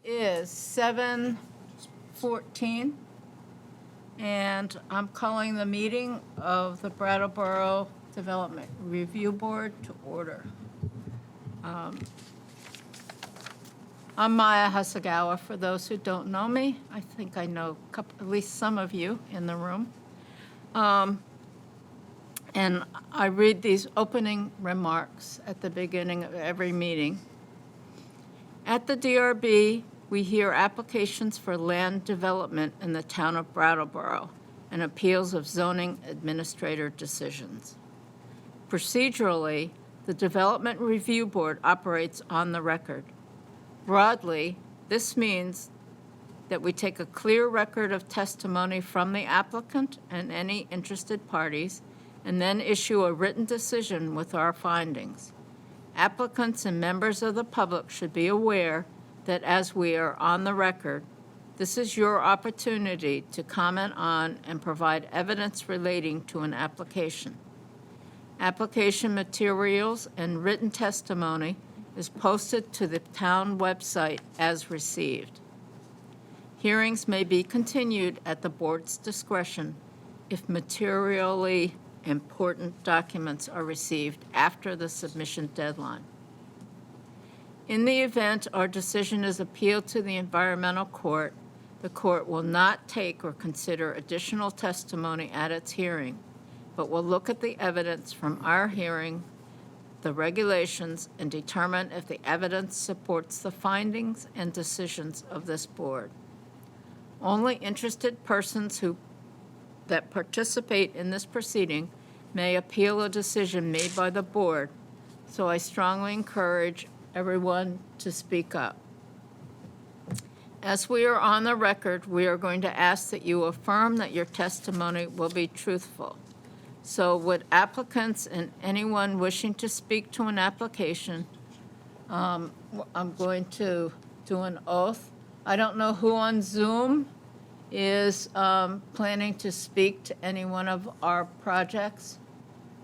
is 7:14, and I'm calling the meeting of the Brattleboro Development Review Board to order. I'm Maya Hasagawa, for those who don't know me. I think I know at least some of you in the room. And I read these opening remarks at the beginning of every meeting. At the DRB, we hear applications for land development in the town of Brattleboro and appeals of zoning administrator decisions. Procedurally, the Development Review Board operates on the record. Broadly, this means that we take a clear record of testimony from the applicant and any interested parties, and then issue a written decision with our findings. Applicants and members of the public should be aware that as we are on the record, this is your opportunity to comment on and provide evidence relating to an application. Application materials and written testimony is posted to the town website as received. Hearings may be continued at the board's discretion if materially important documents are received after the submission deadline. In the event our decision is appealed to the environmental court, the court will not take or consider additional testimony at its hearing, but will look at the evidence from our hearing, the regulations, and determine if the evidence supports the findings and decisions of this board. Only interested persons that participate in this proceeding may appeal a decision made by the board, so I strongly encourage everyone to speak up. As we are on the record, we are going to ask that you affirm that your testimony will be truthful. So would applicants and anyone wishing to speak to an application, I'm going to do an oath. I don't know who on Zoom is planning to speak to any one of our projects,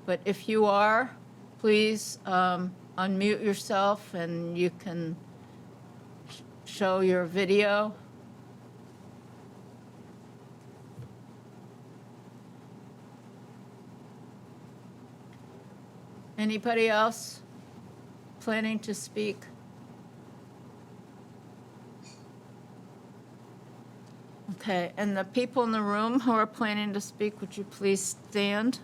but if you are, please unmute yourself and you can show your video. Anybody else planning to speak? Okay, and the people in the room who are planning to speak, would you please stand?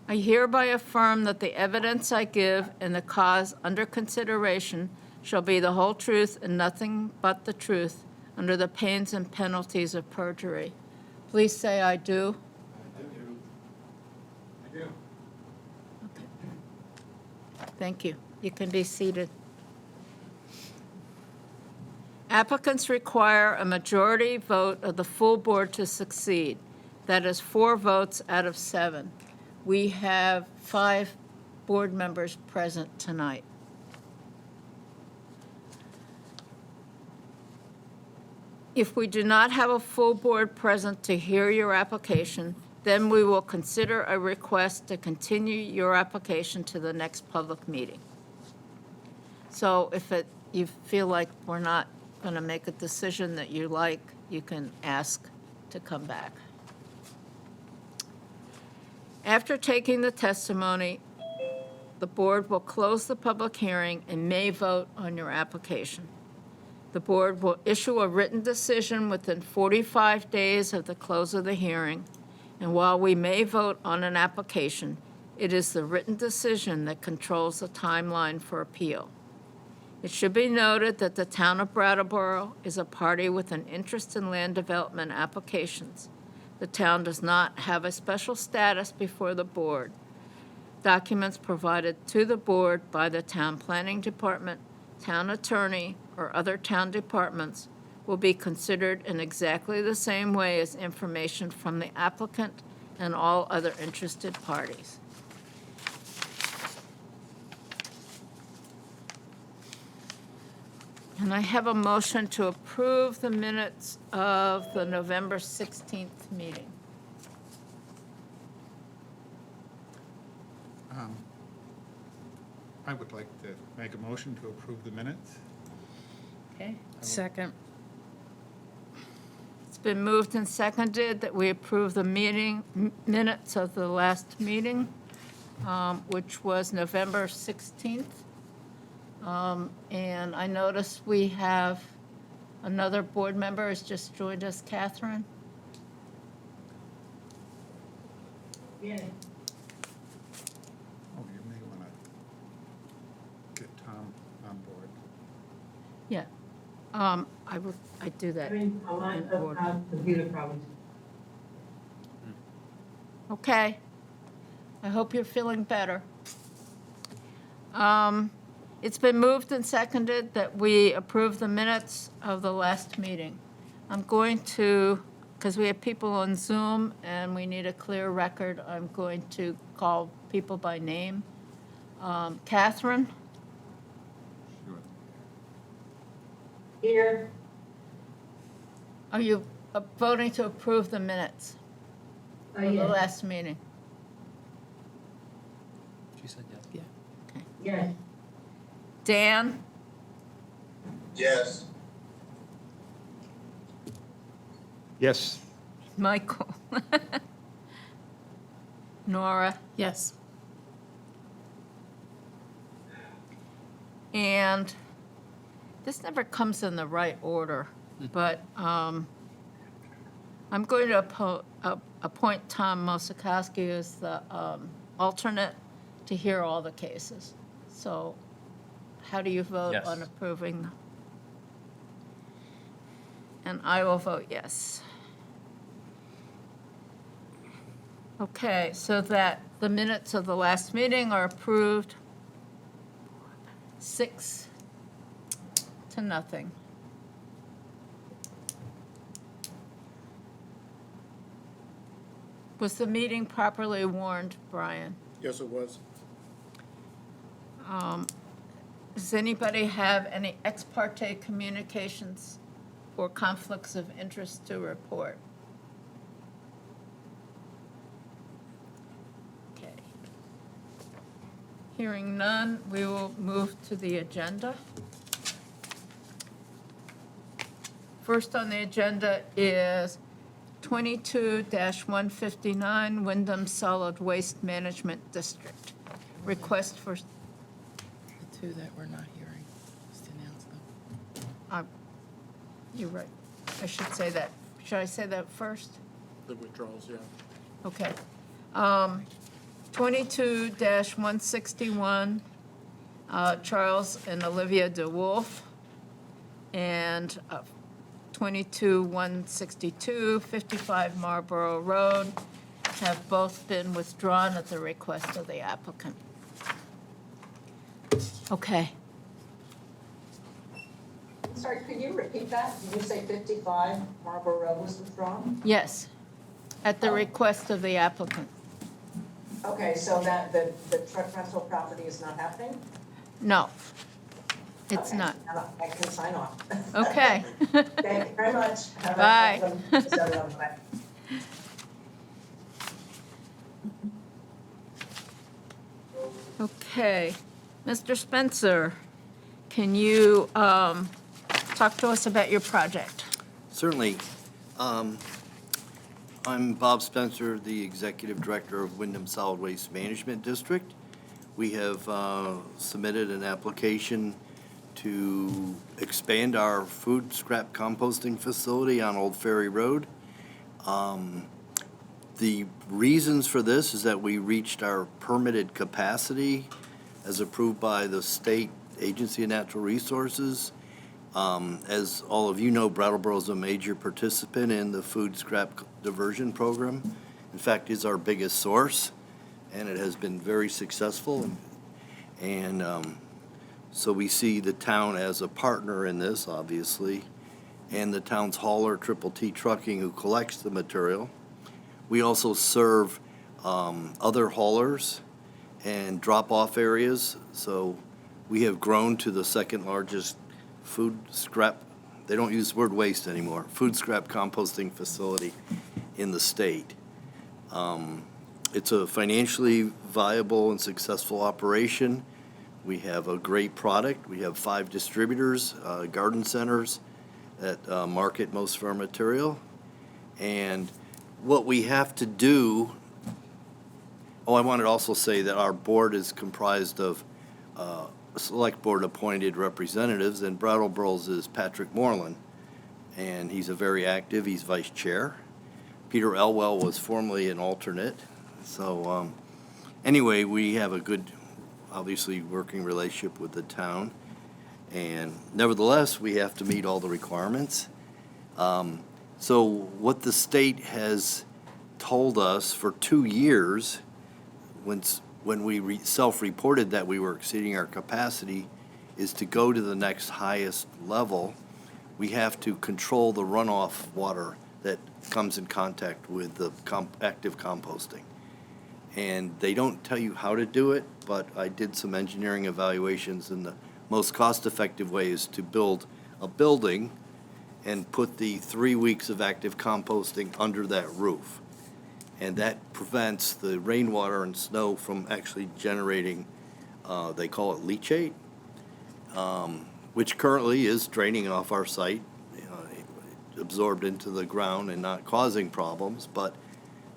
I hereby affirm that the evidence I give in the cause under consideration shall be the whole truth and nothing but the truth, under the pains and penalties of perjury. Please say, I do. I do. I do. Okay. Thank you. You can be seated. Applicants require a majority vote of the full board to succeed. That is 4 votes out of 7. We have 5 board members present tonight. If we do not have a full board present to hear your application, then we will consider a request to continue your application to the next public meeting. So if you feel like we're not going to make a decision that you like, you can ask to come back. After taking the testimony, the board will close the public hearing and may vote on your application. The board will issue a written decision within 45 days of the close of the hearing, and while we may vote on an application, it is the written decision that controls the timeline for appeal. It should be noted that the town of Brattleboro is a party with an interest in land development applications. The town does not have a special status before the board. Documents provided to the board by the town planning department, town attorney, or other town departments will be considered in exactly the same way as information from the applicant and all other interested parties. And I have a motion to approve the minutes of the November 16th meeting. I would like to make a motion to approve the minutes. Okay. Second. It's been moved and seconded that we approve the minutes of the last meeting, which was November 16th. And I notice we have another board member has just joined us, Catherine. Oh, you may want to get Tom on board. Yeah. I do that. Having a lot in of order. computer problems. Okay. I hope you're feeling better. It's been moved and seconded that we approve the minutes of the last meeting. I'm going to, because we have people on Zoom and we need a clear record, I'm going to call people by name. Catherine? Sure. Here, Are you voting to approve the minutes of the yes, last meeting? She said yes. Okay. yes, Dan? Yes. Yes. Michael? Nora? Yes. And this never comes in the right order, but I'm going to appoint Tom Mosikowski as the alternate to hear all the cases. So how do you vote Yes. on approving? And I will vote yes. Okay, so that the minutes of the last meeting are approved 6-0. Was the meeting properly warned, Brian? Yes, it was. Does anybody have any ex parte communications or conflicts of interest to report? Okay. Hearing none, we will move to the agenda. First on the agenda is 22-159 Wyndham Solid Waste Management District. Request for, The two that we're not hearing, just announce them. you're right, I should say that. Should I say that first? The withdrawals, yeah. Okay. 22-161, Charles and Olivia DeWolf, and 22-162, 55 Marlborough Road, have both been withdrawn at the request of the applicant. Okay. sorry, could you repeat that? Did you say 55 Marlborough Road was withdrawn? Yes, at the request of the applicant. Okay, so that, the truck rental property is not happening? No, it's Okay, not. now I can sign off. Okay. Thank you very much. Have a- Bye. have a- bye. Okay. Mr. Spencer, can you talk to us about your project? Certainly. I'm Bob Spencer, the Executive Director of Wyndham Solid Waste Management District. We have submitted an application to expand our food scrap composting facility on Old Ferry Road. The reasons for this is that we reached our permitted capacity as approved by the State Agency of Natural Resources. As all of you know, Brattleboro is a major participant in the food scrap diversion program. In fact, is our biggest source, and it has been very successful. And so we see the town as a partner in this, obviously, and the town's hauler, Triple T Trucking, who collects the material. We also serve other haulers and drop-off areas, so we have grown to the second largest food scrap, they don't use the word waste anymore, food scrap composting facility in the state. It's a financially viable and successful operation. We have a great product. We have 5 distributors, garden centers that market most of our material. And what we have to do, I wanted to also say that our board is comprised of select board appointed representatives, and Brattleboro's is Patrick Moreland, and he's a very active, he's vice chair. Peter Elwell was formerly an alternate. So anyway, we have a good, obviously, working relationship with the town. And nevertheless, we have to meet all the requirements. So what the state has told us for 2 years, when we self-reported that we were exceeding our capacity, is to go to the next highest level. We have to control the runoff water that comes in contact with the active composting. And they don't tell you how to do it, but I did some engineering evaluations, and the most cost-effective way is to build a building and put the 3 weeks of active composting under that roof. And that prevents the rainwater and snow from actually generating, they call it leachate, which currently is draining off our site, absorbed into the ground and not causing problems, but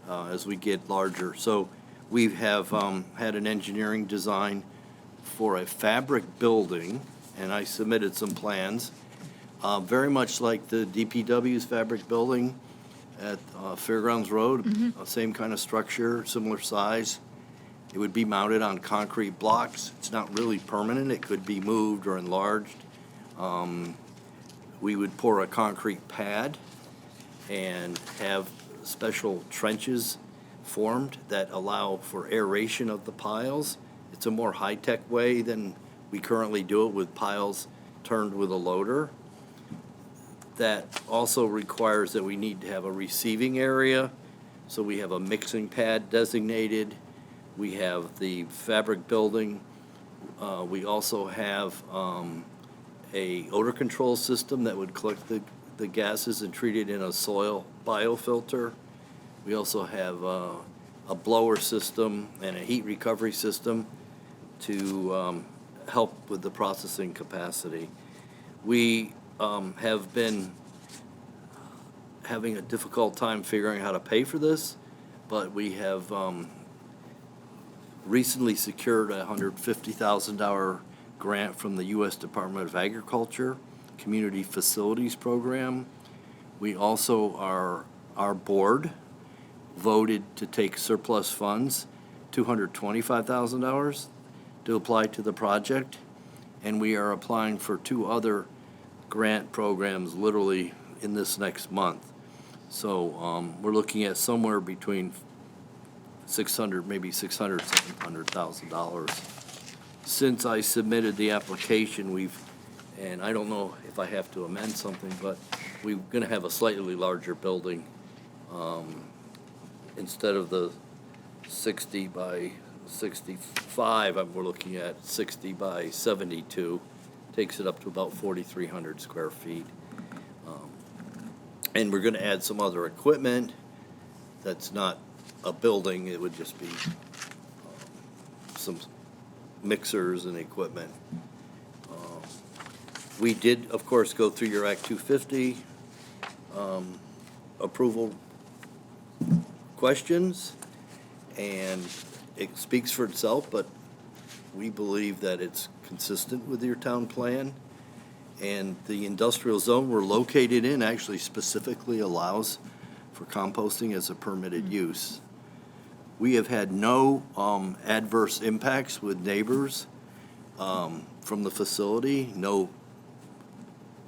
as we get larger. So we have had an engineering design for a fabric building, and I submitted some plans, very much like the DPW's fabric building at Fairgrounds Road, same kind of structure, similar size. It would be mounted on concrete blocks. It's not really permanent. It could be moved or enlarged. We would pour a concrete pad and have special trenches formed that allow for aeration of the piles. It's a more high-tech way than we currently do it with piles turned with a loader. That also requires that we need to have a receiving area, so we have a mixing pad designated. We have the fabric building. We also have a odor control system that would collect the gases and treat it in a soil biofilter. We also have a blower system and a heat recovery system to help with the processing capacity. We have been having a difficult time figuring how to pay for this, but we have recently secured a $150,000 grant from the U.S. Department of Agriculture Community Facilities Program. We also our board voted to take surplus funds, $225,000, to apply to the project, and we are applying for 2 other grant programs literally in this next month. So we're looking at somewhere between maybe $600,000, $700,000. Since I submitted the application, and I don't know if I have to amend something, but we're going to have a slightly larger building. Instead of the 60 by 65, we're looking at 60 by 72. Takes it up to about 4,300 square feet. And we're going to add some other equipment that's not a building. It would just be some mixers and equipment. We did, of course, go through your Act 250 approval questions, and it speaks for itself, but we believe that it's consistent with your town plan. And the industrial zone we're located in actually specifically allows for composting as a permitted use. We have had no adverse impacts with neighbors from the facility, no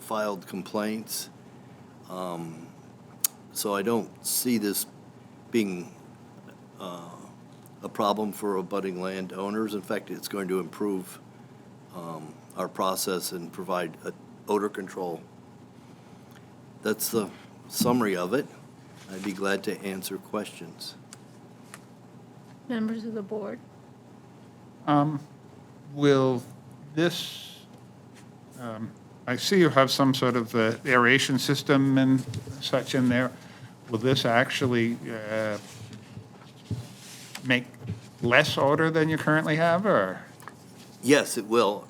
filed complaints. So I don't see this being a problem for abutting landowners. In fact, it's going to improve our process and provide odor control. That's the summary of it. I'd be glad to answer questions. Members of the board? Will this, I see you have some sort of aeration system and such in there. Will this actually make less odor than you currently have, or? Yes, it will.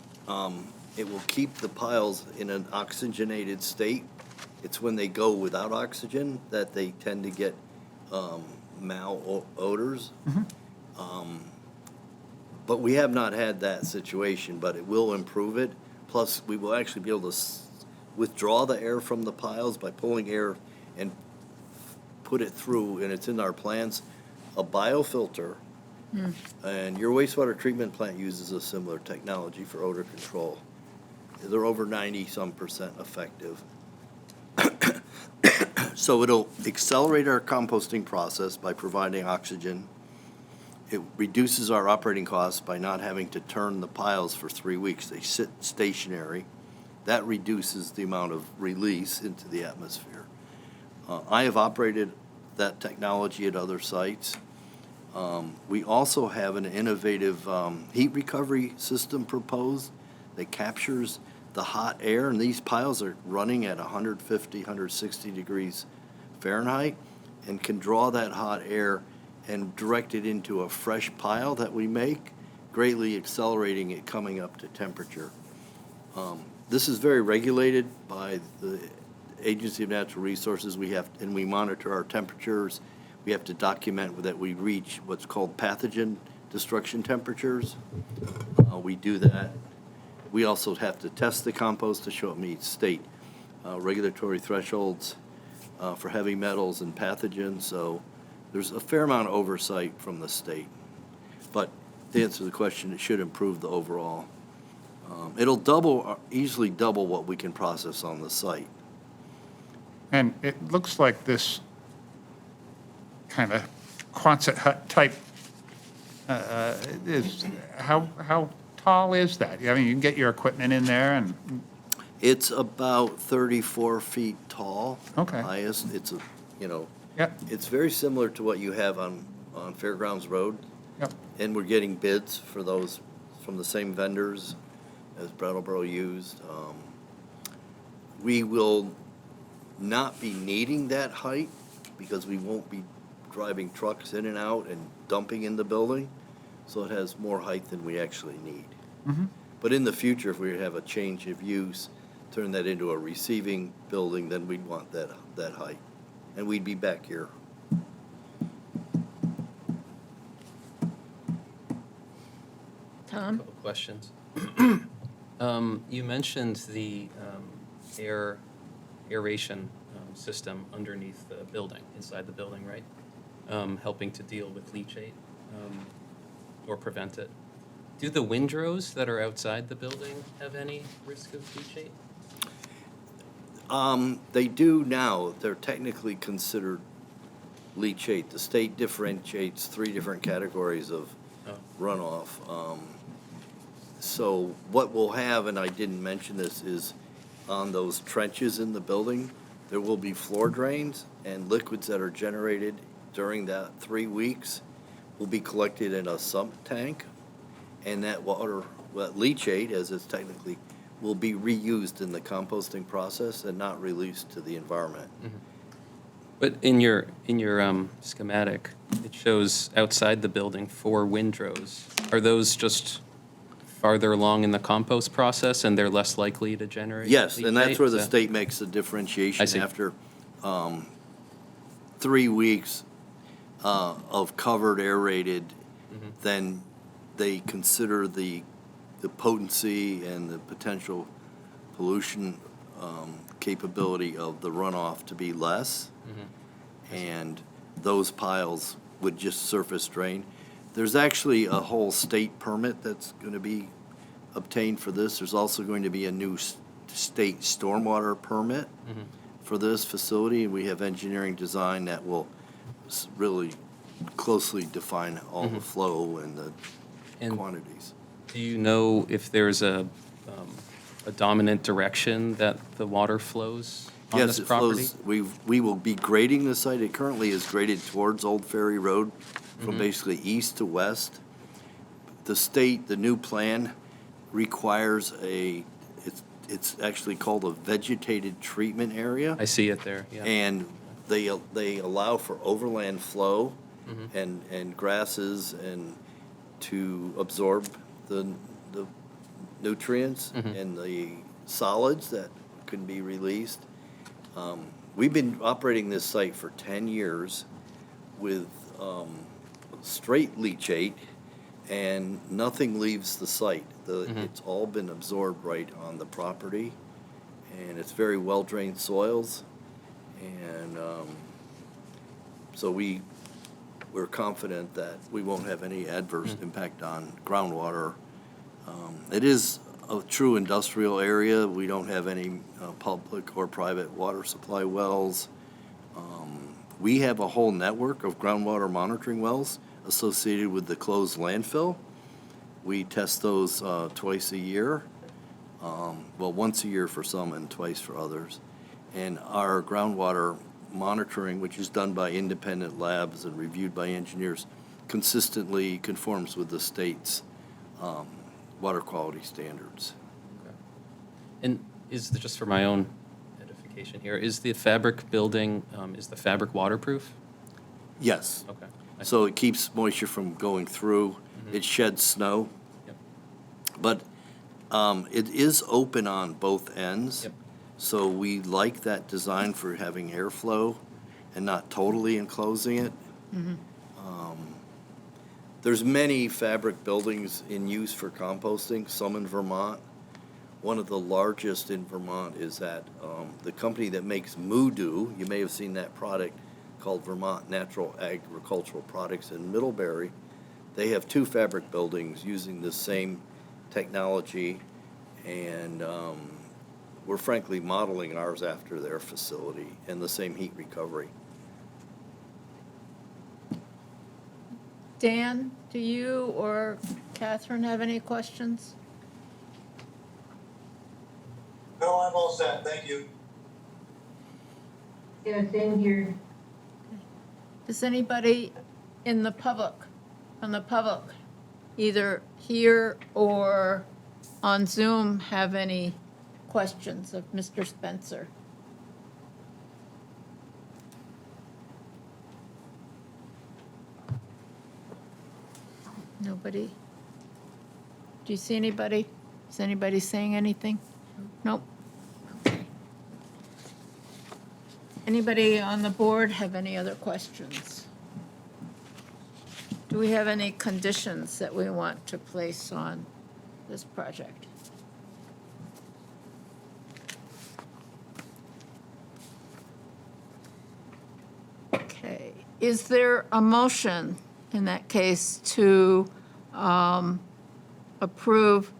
It will keep the piles in an oxygenated state. It's when they go without oxygen that they tend to get malodors. But we have not had that situation, but it will improve it. Plus, we will actually be able to withdraw the air from the piles by pulling air and put it through, and it's in our plans, a biofilter. And your wastewater treatment plant uses a similar technology for odor control. They're over 90-some% effective. So it'll accelerate our composting process by providing oxygen. It reduces our operating costs by not having to turn the piles for 3 weeks. They sit stationary. That reduces the amount of release into the atmosphere. I have operated that technology at other sites. We also have an innovative heat recovery system proposed that captures the hot air, and these piles are running at 150, 160 degrees Fahrenheit, and can draw that hot air and direct it into a fresh pile that we make, greatly accelerating it coming up to temperature. This is very regulated by the Agency of Natural Resources. And we monitor our temperatures. We have to document that we reach what's called pathogen destruction temperatures. We do that. We also have to test the compost to show it meets state regulatory thresholds for heavy metals and pathogens. So there's a fair amount of oversight from the state. But to answer the question, it should improve the overall. It'll easily double what we can process on the site. And it looks like this kind of Quonset hut type is, how tall is that? I mean, you can get your equipment in there and, It's about 34 feet tall. Okay. Highest. It's yep, it's very similar to what you have on Fairgrounds Road. yep. And we're getting bids for those from the same vendors as Brattleboro used. We will not be needing that height because we won't be driving trucks in and out and dumping in the building. So it has more height than we actually need. But in the future, if we have a change of use, turn that into a receiving building, then we'd want that height. And we'd be back here. Tom? Couple questions. You mentioned the aeration system underneath the building, inside the building, right? Helping to deal with leachate or prevent it. Do the windrows that are outside the building have any risk of leachate? They do now. They're technically considered leachate. The state differentiates 3 different categories of runoff. So what we'll have, and I didn't mention this, is on those trenches in the building, there will be floor drains, and liquids that are generated during that 3 weeks will be collected in a sump tank, and that water, well, leachate, as it's technically, will be reused in the composting process and not released to the environment. But in your schematic, it shows outside the building 4 windrows. Are those just farther along in the compost process and they're less likely to generate Yes, and that's leachate? where the Is that- state makes the I differentiation see. after 3 weeks of covered aerated, then they consider the potency and the potential pollution capability of the runoff to be less, and those piles would just surface drain. There's actually a whole state permit that's going to be obtained for this. There's also going to be a new state stormwater permit for this facility, and we have engineering design that will really closely define all the flow and the And quantities. do you know if there's a dominant direction that the water flows on Yes, this it property? flows. We will be grading the site. It currently is graded towards Old Ferry Road from basically east to west. The state, the new plan requires it's actually called a vegetated treatment area. I see it there, yeah. And they allow for overland flow and grasses and to absorb the nutrients and the solids that can be released. We've been operating this site for 10 years with straight leachate, and nothing leaves the site. It's all been absorbed right on the property, and it's very well-drained soils. And so we're confident that we won't have any adverse impact on groundwater. It is a true industrial area. We don't have any public or private water supply wells. We have a whole network of groundwater monitoring wells associated with the closed landfill. We test those twice a year, well, once a year for some and twice for others. And our groundwater monitoring, which is done by independent labs and reviewed by engineers, consistently conforms with the state's water quality standards. And just for my own edification here, is the fabric building, is the fabric waterproof? Yes. Okay. So it keeps moisture from going through. It sheds snow. Yep. But it is open on both ends. Yep. So we like that design for having airflow and not totally enclosing it. There's many fabric buildings in use for composting, some in Vermont. One of the largest in Vermont is at the company that makes Moodoo. You may have seen that product called Vermont Natural Agricultural Products in Middlebury. They have 2 fabric buildings using the same technology, and we're frankly modeling ours after their facility and the same heat recovery. Dan, do you or Catherine have any questions? No, I'm all set, thank you. Yeah, same here. Does anybody in the public, from the public, either here or on Zoom, have any questions of Mr. Spencer? Nobody? Do you see anybody? Is anybody saying anything? Nope. Okay. Anybody on the board have any other questions? Do we have any conditions that we want to place on this project? Okay, is there a motion in that case to approve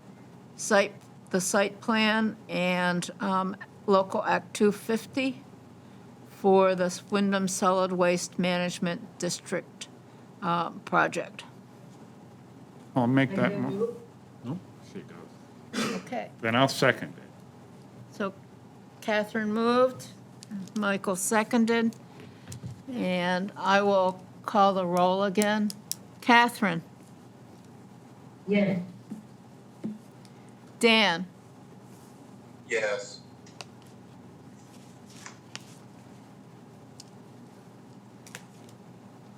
the site plan and Local Act 250 for the Wyndham Solid Waste Management District project? I'll make that, And then no, she goes. Okay, Then I'll second it. so Catherine moved, Michael seconded, and I will call the roll again. Catherine? Yes. Dan? Yes.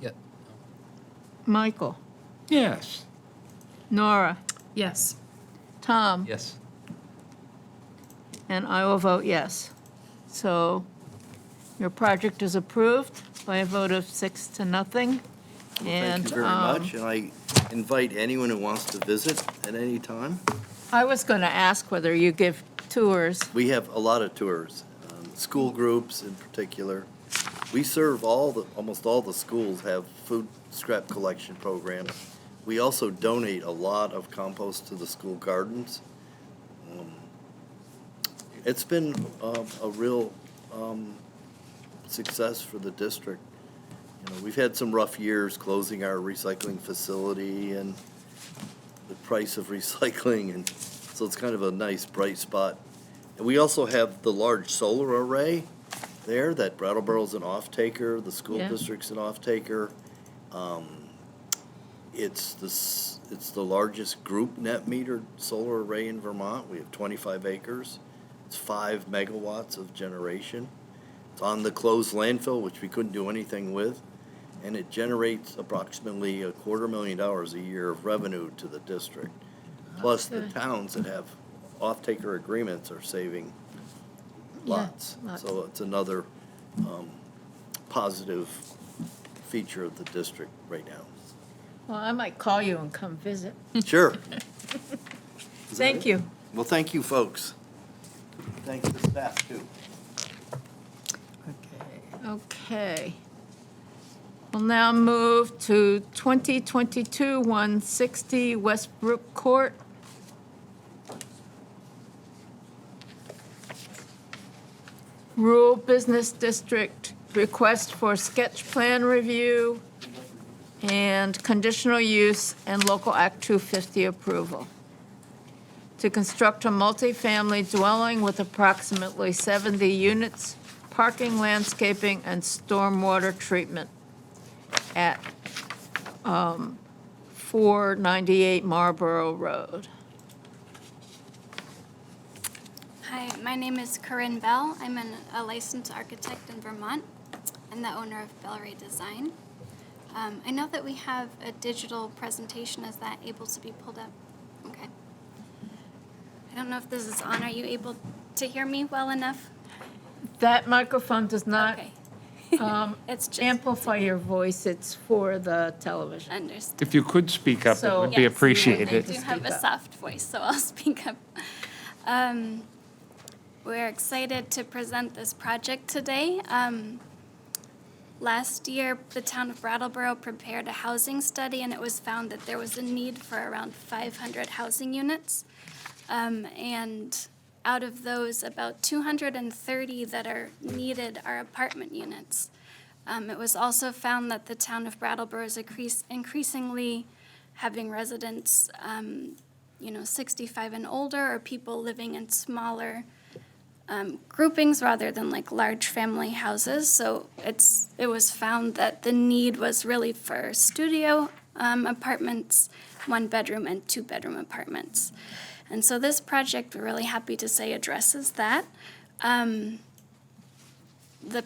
Yep. Michael? Yes. Nora? Yes. Tom? Yes. And I will vote yes. So your project is approved by a vote of 6-0. Thank you very much, and I invite anyone who wants to visit at any time. I was going to ask whether you give tours. We have a lot of tours, school groups in particular. We serve almost all the schools have food scrap collection programs. We also donate a lot of compost to the school gardens. It's been a real success for the district. You know, we've had some rough years closing our recycling facility and the price of recycling, and so it's kind of a nice bright spot. And we also have the large solar array there that Brattleboro's an off-taker, the school Yeah. district's an off-taker. It's the largest group net metered solar array in Vermont. We have 25 acres. It's 5 megawatts of generation. It's on the closed landfill, which we couldn't do anything with, and it generates approximately $250,000 a year of revenue to the district. Plus, the towns that have off-taker agreements are saving Yeah, lots. lots. So it's another positive feature of the district right now. Well, I might call you and come visit. Sure. Thank you. Well, thank you, folks. Thanks to staff, too. Okay. We'll now move to 2022-160 Westbrook Court. Rural Business District request for sketch plan review and conditional use and local Act 250 approval to construct a multifamily dwelling with approximately 70 units, parking, landscaping, and stormwater treatment at 498 Marlborough Road. Hi, my name is Corinne Bell. I'm a licensed architect in Vermont and the owner of Bellray Design. I know that we have a digital presentation. Is that able to be pulled up? Okay. I don't know if this is on. Are you able to hear me well enough? That microphone does not Okay. It's just amplify your voice, it's for the television. understood. If you could speak up, it So- would be Yes, appreciated. I do have a soft voice, so I'll speak up. We're excited to present this project today. Last year, the town of Brattleboro prepared a housing study, and it was found that there was a need for around 500 housing units. And out of those, about 230 that are needed are apartment units. It was also found that the town of Brattleboro is increasingly having residents, 65 and older, or people living in smaller groupings rather than like large family houses. So it was found that the need was really for studio apartments, 1-bedroom and 2-bedroom apartments. And so this project, we're really happy to say, addresses that. The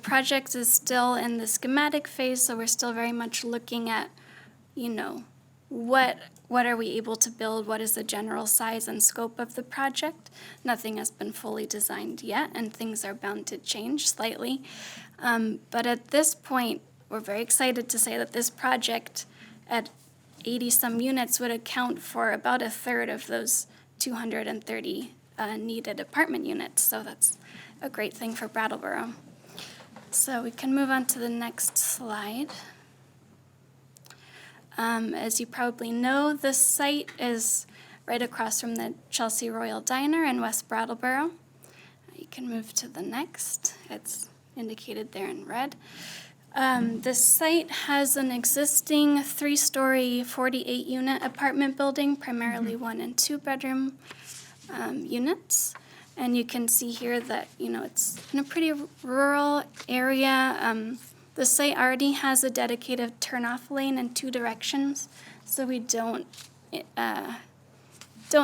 project is still in the schematic phase, so we're still very much looking at, what are we able to build? What is the general size and scope of the project? Nothing has been fully designed yet, and things are bound to change slightly. But at this point, we're very excited to say that this project at 80-some units would account for about a third of those 230 needed apartment units. So that's a great thing for Brattleboro. So we can move on to the next slide. As you probably know, this site is right across from the Chelsea Royal Diner in West Brattleboro. You can move to the next. It's indicated there in red. This site has an existing 3-story, 48-unit apartment building, primarily 1- and 2-bedroom units. And you can see here that, it's in a pretty rural area. The site already has a dedicated turnoff lane in 2 directions, so we don't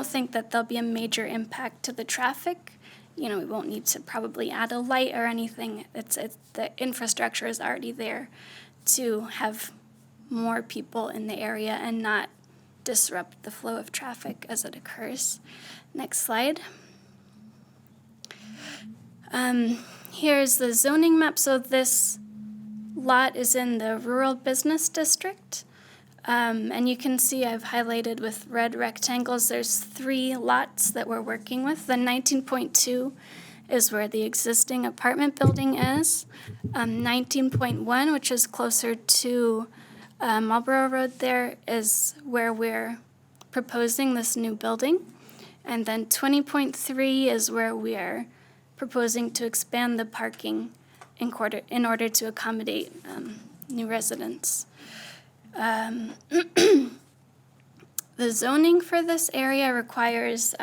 think that there'll be a major impact to the traffic. We won't need to probably add a light or anything. The infrastructure is already there to have more people in the area and not disrupt the flow of traffic as it occurs. Next slide. Here's the zoning map. So this lot is in the rural business district. And you can see I've highlighted with red rectangles, there's 3 lots that we're working with. The 19.2 is where the existing apartment building is. 19.1, which is closer to Marlborough Road there, is where we're proposing this new building. And then 20.3 is where we are proposing to expand the parking in order to accommodate new residents. The zoning for this area requires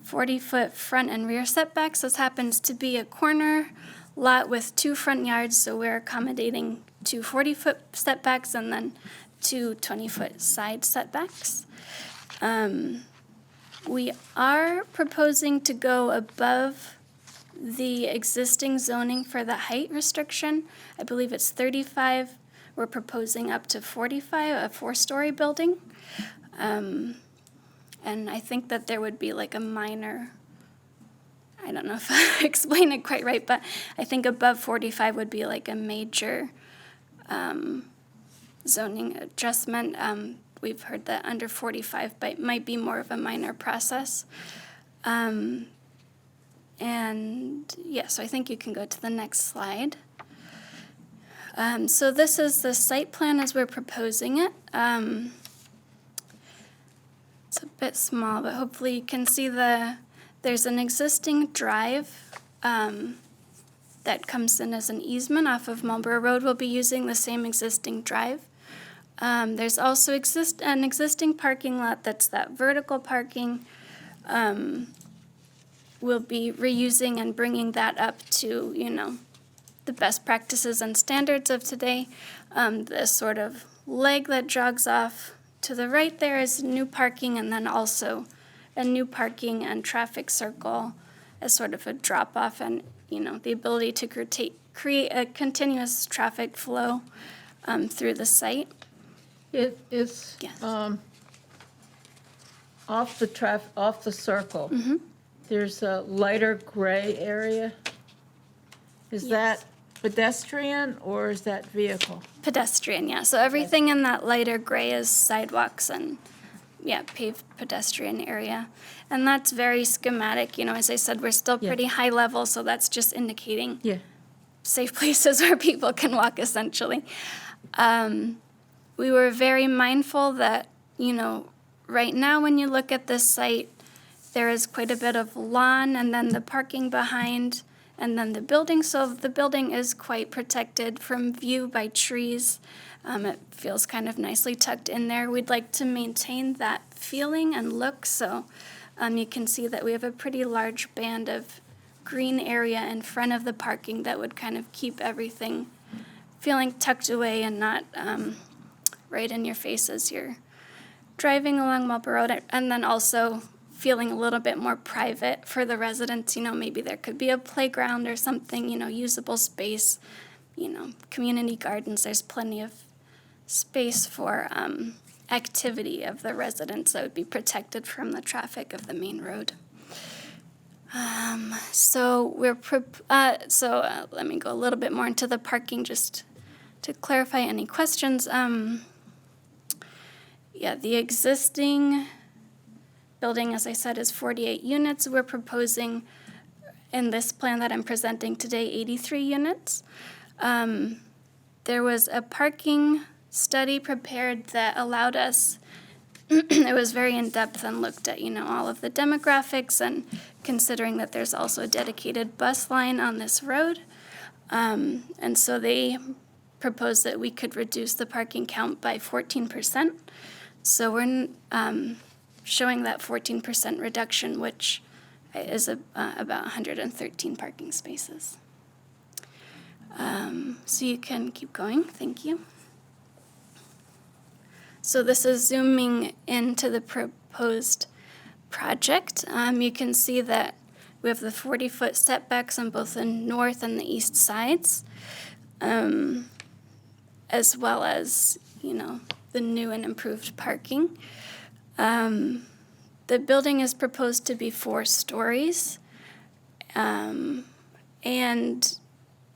40-foot front and rear setbacks. This happens to be a corner lot with 2 front yards, so we're accommodating 2 40-foot setbacks and then 2 20-foot side setbacks. We are proposing to go above the existing zoning for the height restriction. I believe it's 35. We're proposing up to 45, a 4-story building. And I think that there would be like a minor, I don't know if I explained it quite right, but I think above 45 would be like a major zoning adjustment. We've heard that under 45 might be more of a minor process. And yeah, so I think you can go to the next slide. So this is the site plan as we're proposing it. It's a bit small, but hopefully you can see there's an existing drive that comes in as an easement off of Marlborough Road. We'll be using the same existing drive. There's also an existing parking lot that's that vertical parking. We'll be reusing and bringing that up to, the best practices and standards of today. The sort of leg that jogs off to the right there is new parking, and then also a new parking and traffic circle as sort of a drop-off, and, the ability to create a continuous traffic flow through the site. It is Yes. off the circle. There's a lighter gray area. Is Yes. that pedestrian or is that vehicle? Pedestrian, yeah. So everything in that lighter gray is sidewalks and, paved pedestrian area. And that's very schematic. As I said, we're still Yeah. pretty high level, so that's just indicating Yeah. safe places where people can walk, essentially. We were very mindful that, right now when you look at this site, there is quite a bit of lawn and then the parking behind and then the building. So the building is quite protected from view by trees. It feels kind of nicely tucked in there. We'd like to maintain that feeling and look. So you can see that we have a pretty large band of green area in front of the parking that would kind of keep everything feeling tucked away and not right in your face as you're driving along Marlborough Road, and then also feeling a little bit more private for the residents. Maybe there could be a playground or something, usable space, community gardens. There's plenty of space for activity of the residents that would be protected from the traffic of the main road. So let me go a little bit more into the parking just to clarify any questions. The existing building, as I said, is 48 units. We're proposing in this plan that I'm presenting today 83 units. There was a parking study prepared that allowed us, it was very in-depth and looked at, all of the demographics and considering that there's also a dedicated bus line on this road. And so they proposed that we could reduce the parking count by 14%. So we're showing that 14% reduction, which is about 113 parking spaces. So you can keep going. Thank you. So this is zooming into the proposed project. You can see that we have the 40-foot setbacks on both the north and the east sides, as well as, the new and improved parking. The building is proposed to be 4 stories, and,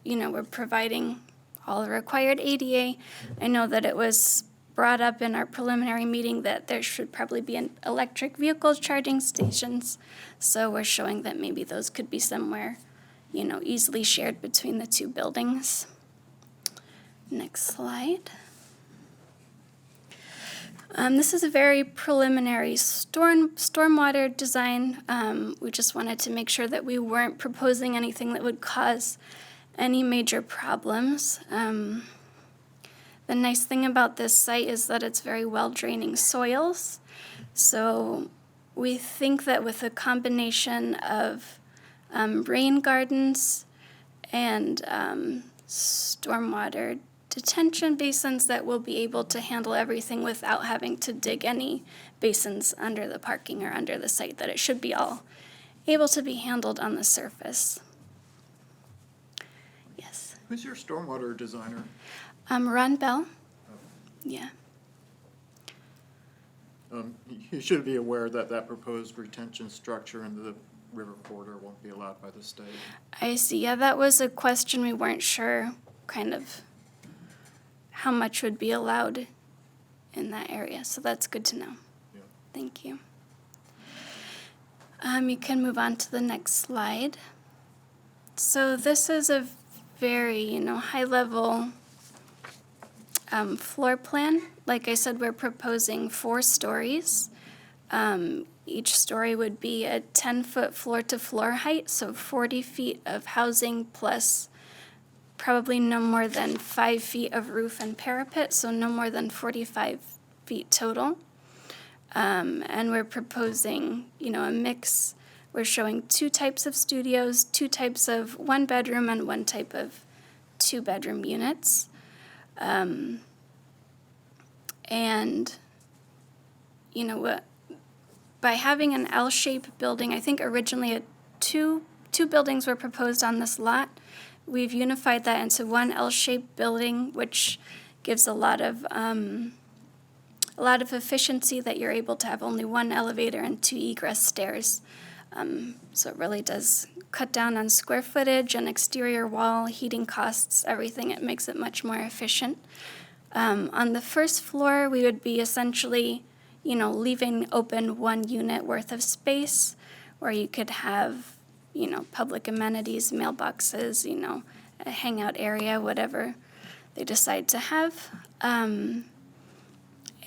we're providing all the required ADA. I know that it was brought up in our preliminary meeting that there should probably be an electric vehicle charging stations, so we're showing that maybe those could be somewhere, easily shared between the 2 buildings. Next slide. This is a very preliminary stormwater design. We just wanted to make sure that we weren't proposing anything that would cause any major problems. The nice thing about this site is that it's very well-draining soils. So we think that with a combination of rain gardens and stormwater detention basins, that we'll be able to handle everything without having to dig any basins under the parking or under the site, that it should be all able to be handled on the surface. Yes. Who's your stormwater designer? Ron Bell. Yeah. You should be aware that that proposed retention structure into the river corridor won't be allowed by the state. I see. Yeah, that was a question we weren't sure kind of how much would be allowed in that area. So that's good to know. Yeah. Thank you. You can move on to the next slide. So this is a very, high-level floor plan. Like I said, we're proposing 4 stories. Each story would be a 10-foot floor-to-floor height, so 40 feet of housing plus probably no more than 5 feet of roof and parapet, so no more than 45 feet total. And we're proposing, a mix. We're showing 2 types of studios, 2 types of 1-bedroom, and 1 type of 2-bedroom units. And, by having an L-shaped building, I think originally two buildings were proposed on this lot. We've unified that into 1 L-shaped building, which gives a lot of efficiency that you're able to have only 1 elevator and 2 egress stairs. So it really does cut down on square footage and exterior wall, heating costs, everything. It makes it much more efficient. On the first floor, we would be essentially, leaving open 1 unit worth of space where you could have, public amenities, mailboxes, a hangout area, whatever they decide to have.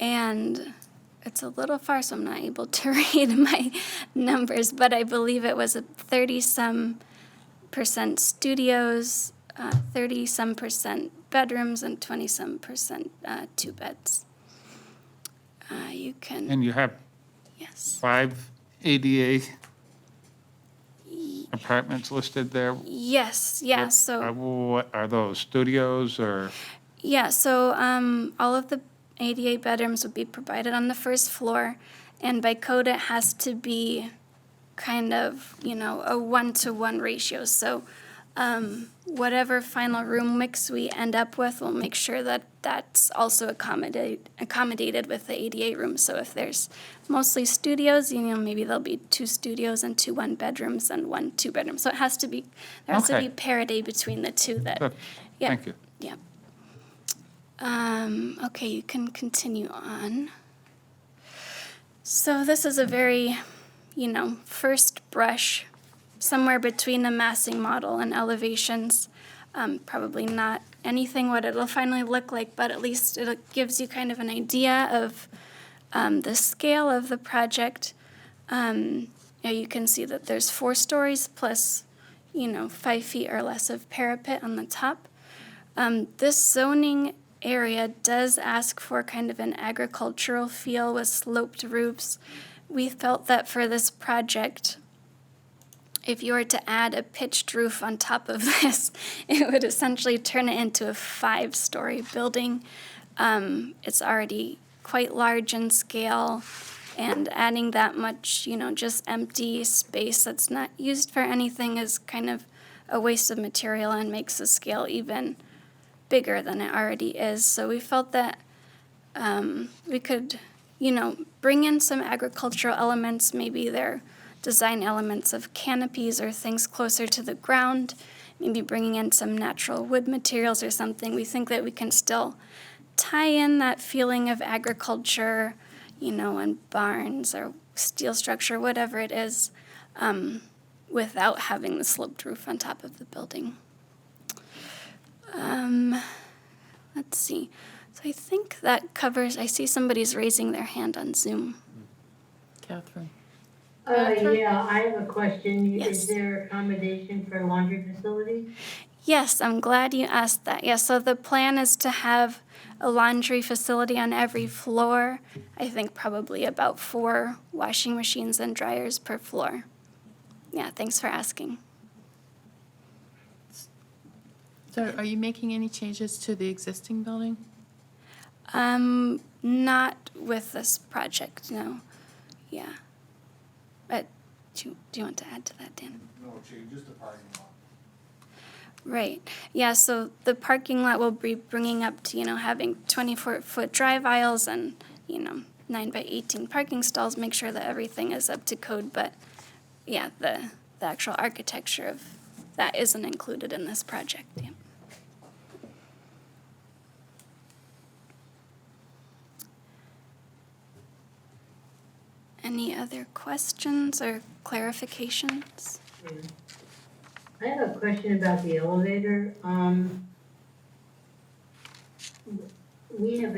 And it's a little far, so I'm not able to read my numbers, but I believe it was a 30-some% studios, 30-some% bedrooms, and 20-some% 2 beds. You can, And you have yes. 5 ADA apartments listed there? Yes, yeah, so. What are those, studios or? Yeah, so all of the ADA bedrooms would be provided on the first floor, and by code it has to be kind of, a 1-to-1 ratio. So whatever final room mix we end up with, we'll make sure that that's also accommodated with the ADA room. So if there's mostly studios, maybe there'll be 2 studios and 2 1-bedrooms and 1 2-bedroom. So it has to be, there has to Okay. be parity between the 2 that, Good. yeah. Thank you. Yeah. Okay, you can continue on. So this is a very, first brush, somewhere between a massing model and elevations. Probably not anything what it'll finally look like, but at least it gives you kind of an idea of the scale of the project. You can see that there's 4 stories plus, 5 feet or less of parapet on the top. This zoning area does ask for kind of an agricultural feel with sloped roofs. We felt that for this project, if you were to add a pitched roof on top of this, it would essentially turn it into a 5-story building. It's already quite large in scale, and adding that much, just empty space that's not used for anything is kind of a waste of material and makes the scale even bigger than it already is. So we felt that we could, bring in some agricultural elements. Maybe they're design elements of canopies or things closer to the ground, maybe bringing in some natural wood materials or something. We think that we can still tie in that feeling of agriculture, and barns or steel structure, whatever it is, without having the sloped roof on top of the building. Let's see. So I think that covers, I see somebody's raising their hand on Zoom. Catherine? Yeah, I have a question. Yes. Is there accommodation for laundry facilities? Yes, I'm glad you asked that. Yeah, so the plan is to have a laundry facility on every floor. I think probably about 4 washing machines and dryers per floor. Yeah, thanks for asking. So are you making any changes to the existing building? Not with this project, no. Yeah. But do you want to add to that, Dan? No change, just the parking lot. Right. Yeah, so the parking lot will be bringing up to, having 24-foot drive aisles and, 9 by 18 parking stalls, make sure that everything is up to code, but yeah, the actual architecture of that isn't included in this project, yeah. Any other questions or clarifications? I have a question about the elevator. We have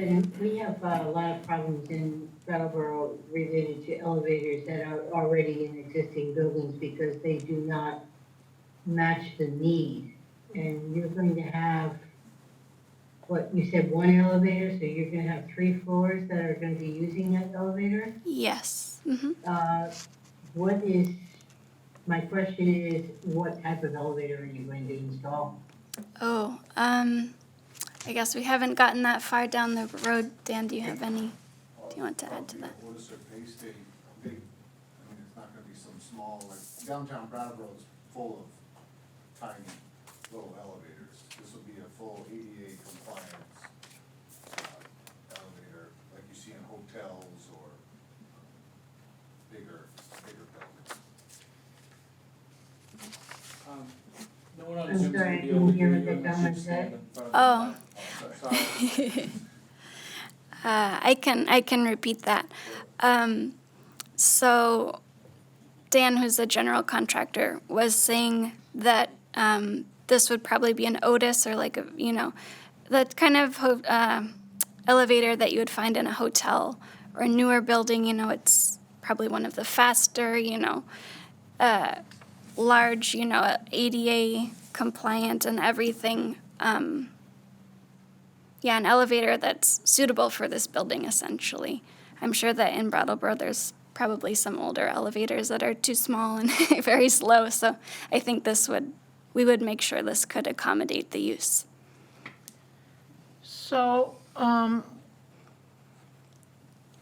a lot of problems in Brattleboro related to elevators that are already in existing buildings because they do not match the need. And you're going to have, what, you said one elevator, so you're gonna have 3 floors that are gonna be using that elevator? Yes. What is, my question is, what type of elevator are you going to install? Oh, I guess we haven't gotten that far down the road. Dan, do you have any, do you want to add to that? What is their pay state big? I mean, it's not gonna be some small, like downtown Brattleboro is full of tiny little elevators. This will be a full ADA compliance elevator, like you see in hotels or bigger buildings. No one on I'm Zoom's sorry, gonna I be able to didn't hear hear what you the unless you gentleman stand said. in front of the Oh. microphone. Sorry. I can repeat that. So Dan, who's the general contractor, was saying that this would probably be an Otis or like a, that kind of elevator that you would find in a hotel or a newer building. It's probably one of the faster, large, ADA compliant and everything. Yeah, an elevator that's suitable for this building, essentially. I'm sure that in Brattleboro, there's probably some older elevators that are too small and very slow, so I think we would make sure this could accommodate the use. So,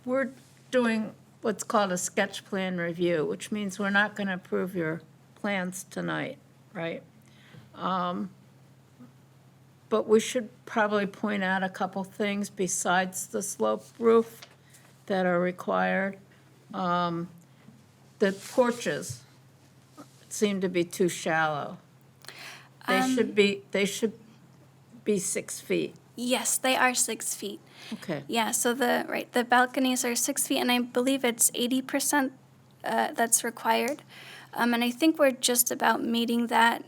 we're doing what's called a sketch plan review, which means we're not going to approve your plans tonight, right? But we should probably point out a couple things besides the slope roof that are required. The porches seem to be too shallow. They should be 6 feet. Yes, they are 6 feet. Okay. Yeah, so the balconies are 6 feet, and I believe it's 80% that's required. And I think we're just about meeting that.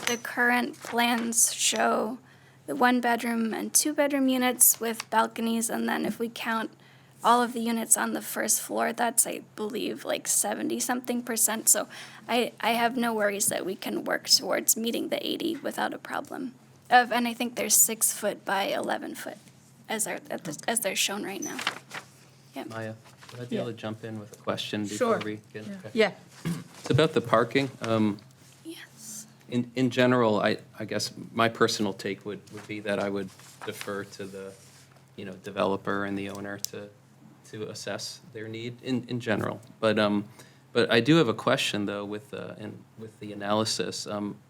The current plans show the 1-bedroom and 2-bedroom units with balconies, and then if we count all of the units on the first floor, that's, I believe, like 70-something%. So I have no worries that we can work towards meeting the 80 without a problem. And I think they're 6 foot by 11 foot, as they're shown right now. Yep. Maya, would I be able to jump in with a question Sure. before we get? Okay. Yeah. It's about the parking. Yes. In general, I guess my personal take would be that I would defer to the, developer and the owner to assess their need in general. But I do have a question, though, with the analysis.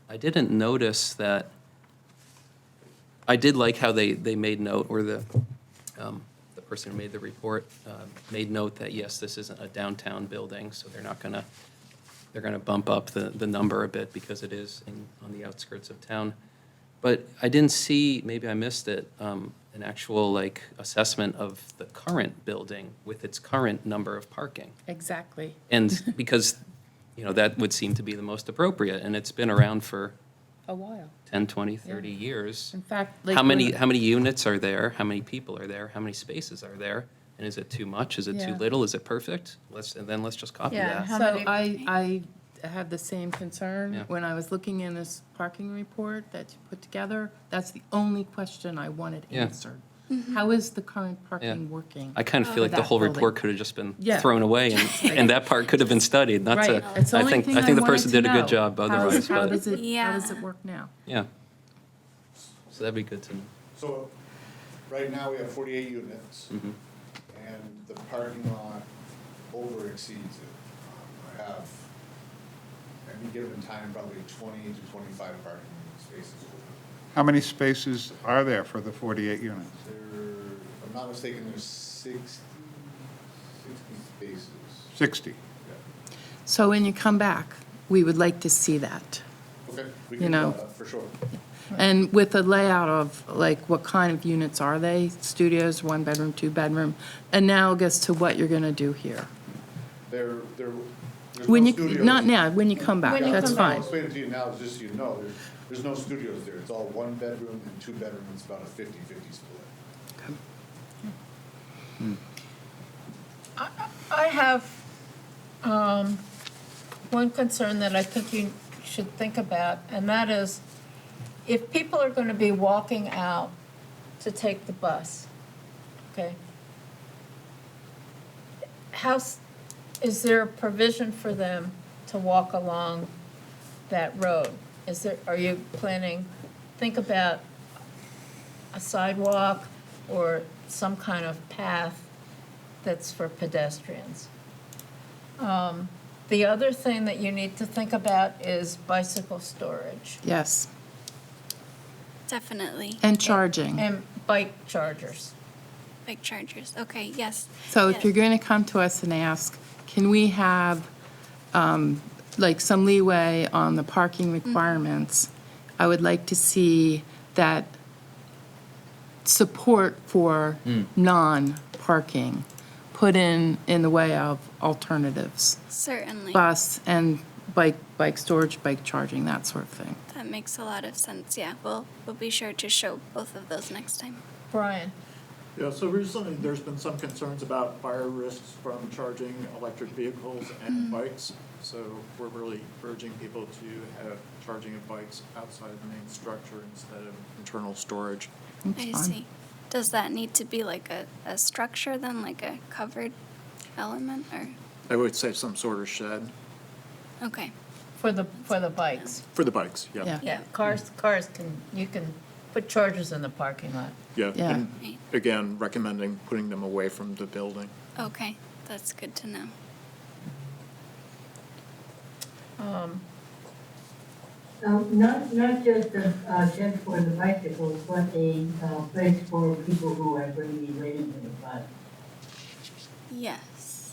I didn't notice that. I did like how they made note, or the person who made the report made note that, yes, this isn't a downtown building, so they're going to bump up the number a bit because it is on the outskirts of town. But I didn't see, maybe I missed it, an actual assessment of the current building with its current number of parking. Exactly. And because, that would seem to be the most appropriate, and it's been around for A while. 10, 20, 30 years. In fact, How many units are there? How many people are there? How many spaces are there? And is it too much? Is it too Yeah. little? Is it perfect? Let's just copy Yeah, that. how So many- I had the same concern Yeah. when I was looking in this parking report that you put together. That's the only question I wanted Yeah. answered. How is the current parking working? I kind of feel for like the that whole building? report could have just been Yeah. thrown away, and that part could have been studied. Not Right. to, It's the I only think thing I think the wanted person to did a good know. job otherwise, How but does it Yeah. work now? yeah. So that'd be good to know. So, right now we have 48 units, Mhm. and the parking lot over exceeds it. I have, at any given time, probably 20 to 25 parking spaces over. How many spaces are there for the 48 units? There, if I'm not mistaken, there's 60 spaces. 60. So when you come back, we would like to see that. Okay, we You can, know. for sure. And with a layout of, like, what kind of units are they? Studios, one bedroom, two bedroom, analogous to what you're gonna do here. There's When no you, studios. not now, when you come back, When you that's come back. fine. I'll explain it to you now, just so you know, there's no studios there, it's all one bedroom and two bedroom, it's about a 50-50 split. I have one concern that I think you should think about, and that is, if people are going to be walking out to take the bus, okay? Is there a provision for them to walk along that road? Are you planning, think about a sidewalk or some kind of path that's for pedestrians. The other thing that you need to think about is bicycle storage Yes, Definitely. and charging. and bike chargers. Bike chargers. Okay, yes. So if Yes. you're going to come to us and ask, can we have, like, some leeway on the parking requirements, I would like to see that support for non-parking put in the way of alternatives. Certainly. Bus and bike storage, bike charging, that sort of thing. That makes a lot of sense. Yeah, we'll be sure to show both of those next time. Brian? Yeah, so recently, there's been some concerns about fire risks from charging electric vehicles and bikes. So we're really urging people to have charging of bikes outside the main structure instead of internal storage. That's I fine. see. Does that need to be like a structure then, like a covered element, or? I would say some sort of shed Okay. For the bikes. for the bikes, yeah. Yeah. Yeah, cars you can put chargers in the parking lot. Yeah, Yeah. and Right. again, recommending putting them away from the building. Okay, that's good to know. Not just a shed for the bicycles, but a place for people who are going to be waiting for the bus. Yes.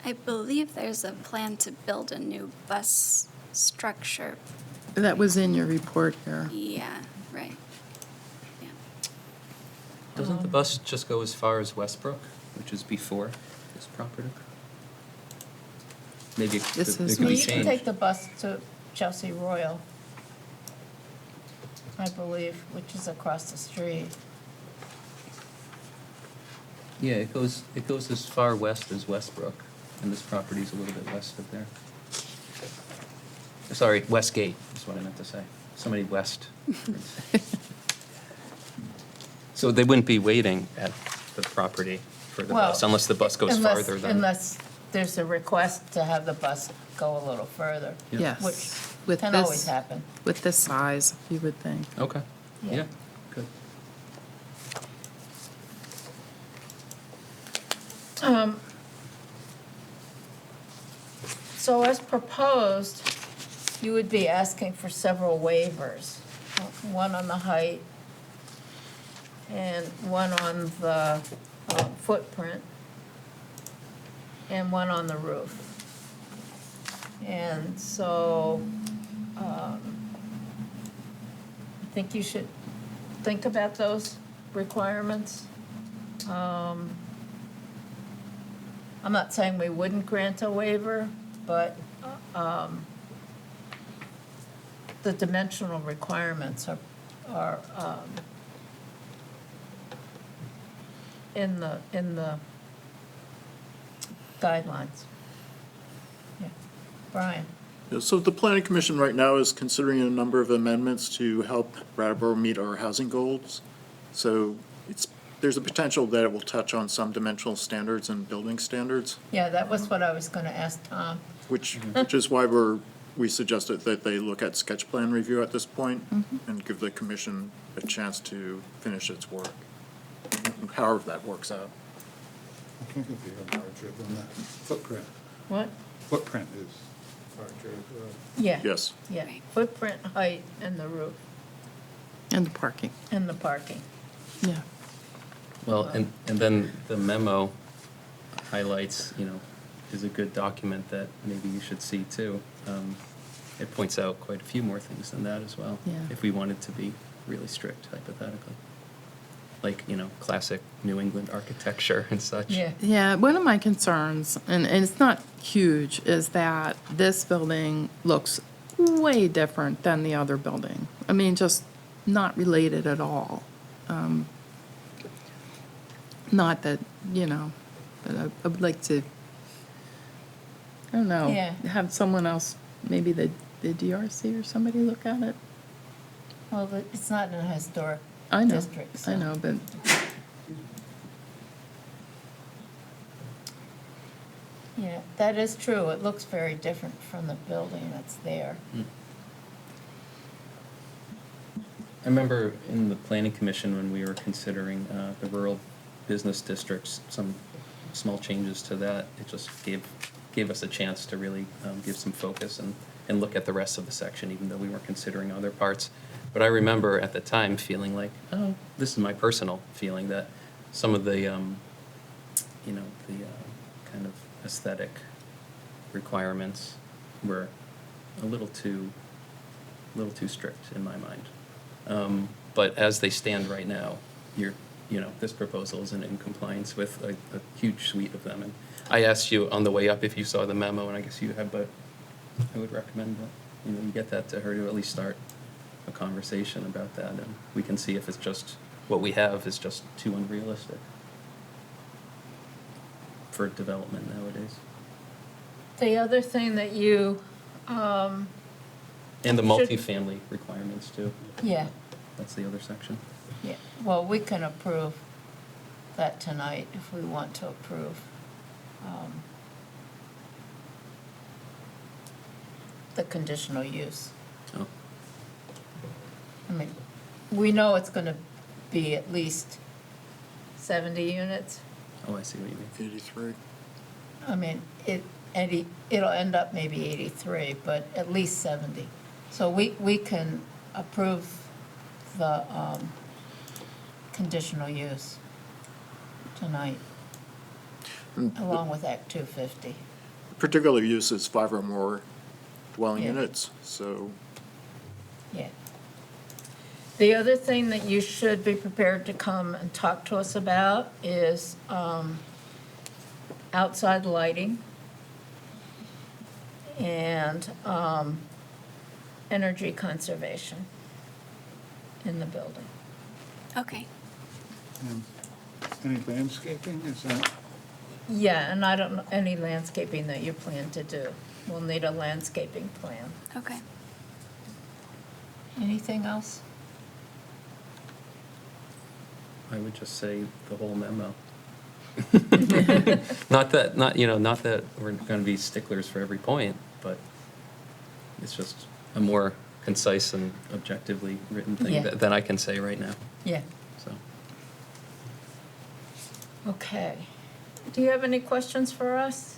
I believe there's a plan to build a new bus structure. That was in your report here. Yeah, right. Yeah. Doesn't the bus just go as far as Westbrook, which is before this property? Maybe it This could is- it could be You can changed. take the bus to Chelsea Royal, I believe, which is across the street. Yeah, it goes as far west as Westbrook, and this property's a little bit west of there. Sorry, Westgate is what I meant to say. Somebody west. So they wouldn't be waiting at the property for the Well, bus, unless the bus goes Unless- farther than. Unless there's a request to have the bus go a little further. Yeah. Which Yes. With can always this- happen. With this size, you would think. Okay, Yeah. yeah, good. So as proposed, you would be asking for several waivers. One on the height and one on the footprint and one on the roof. And so I think you should think about those requirements. I'm not saying we wouldn't grant a waiver, but the dimensional requirements are in the guidelines. Yeah. Brian? Yeah, so the planning commission right now is considering a number of amendments to help Brattleboro meet our housing goals. So there's a potential that it will touch on some dimensional standards and building standards, Yeah, that was what I was going to ask Tom. which is why we suggested that they look at sketch plan review at this point and give the commission a chance to finish its work, however that works out. I think it'd be larger than that. Footprint. What? Footprint is larger as well. Yeah. Yes. Yeah, footprint, height, and the roof, And the parking, and the parking. yeah. Well, and then the memo highlights, is a good document that maybe you should see too. It points out quite a few more things than that as well. Yeah. If we wanted to be really strict hypothetically. Like, classic New England architecture and such. Yeah. Yeah, one of my concerns, and it's not huge, is that this building looks way different than the other building. I mean, just not related at all. Not that, but I would like to, I don't know, Yeah. have someone else, maybe the DRC or somebody look at it. Well, but it's not in a historic I know, district, so. I know, but Yeah, that is true. It looks very different from the building that's there. I remember in the planning commission when we were considering the rural business districts, some small changes to that. It just gave us a chance to really give some focus and look at the rest of the section, even though we weren't considering other parts. But I remember at the time feeling like, oh, this is my personal feeling, that some of the, kind of aesthetic requirements were a little too strict in my mind. But as they stand right now, this proposal isn't in compliance with a huge suite of them. And I asked you on the way up if you saw the memo, and I guess you have, but I would recommend that, you get that to her to at least start a conversation about that, and we can see if it's just, what we have is just too unrealistic for development nowadays. The other thing that you, And the Should- multifamily requirements too. yeah, That's the other section. yeah, well, we can approve that tonight if we want to approve. The conditional use. Oh, I mean, we know it's gonna be at least 70 units. I see what you mean. 83. I mean, it'll end up maybe 83, but at least 70. So we can approve the conditional use tonight, along with Act 250. Particular use is 5 or more dwelling Yeah. units, so Yeah. The other thing that you should be prepared to come and talk to us about is outside lighting and energy conservation in the building. Okay. Any landscaping, is that? Yeah, and I don't know any landscaping that you plan to do. We'll need a landscaping plan. Okay. Anything else? I would just say the whole memo. Not that we're going to be sticklers for every point, but it's just a more concise and objectively written thing Yeah. than I can say right now, Yeah. so. Okay. Do you have any questions for us?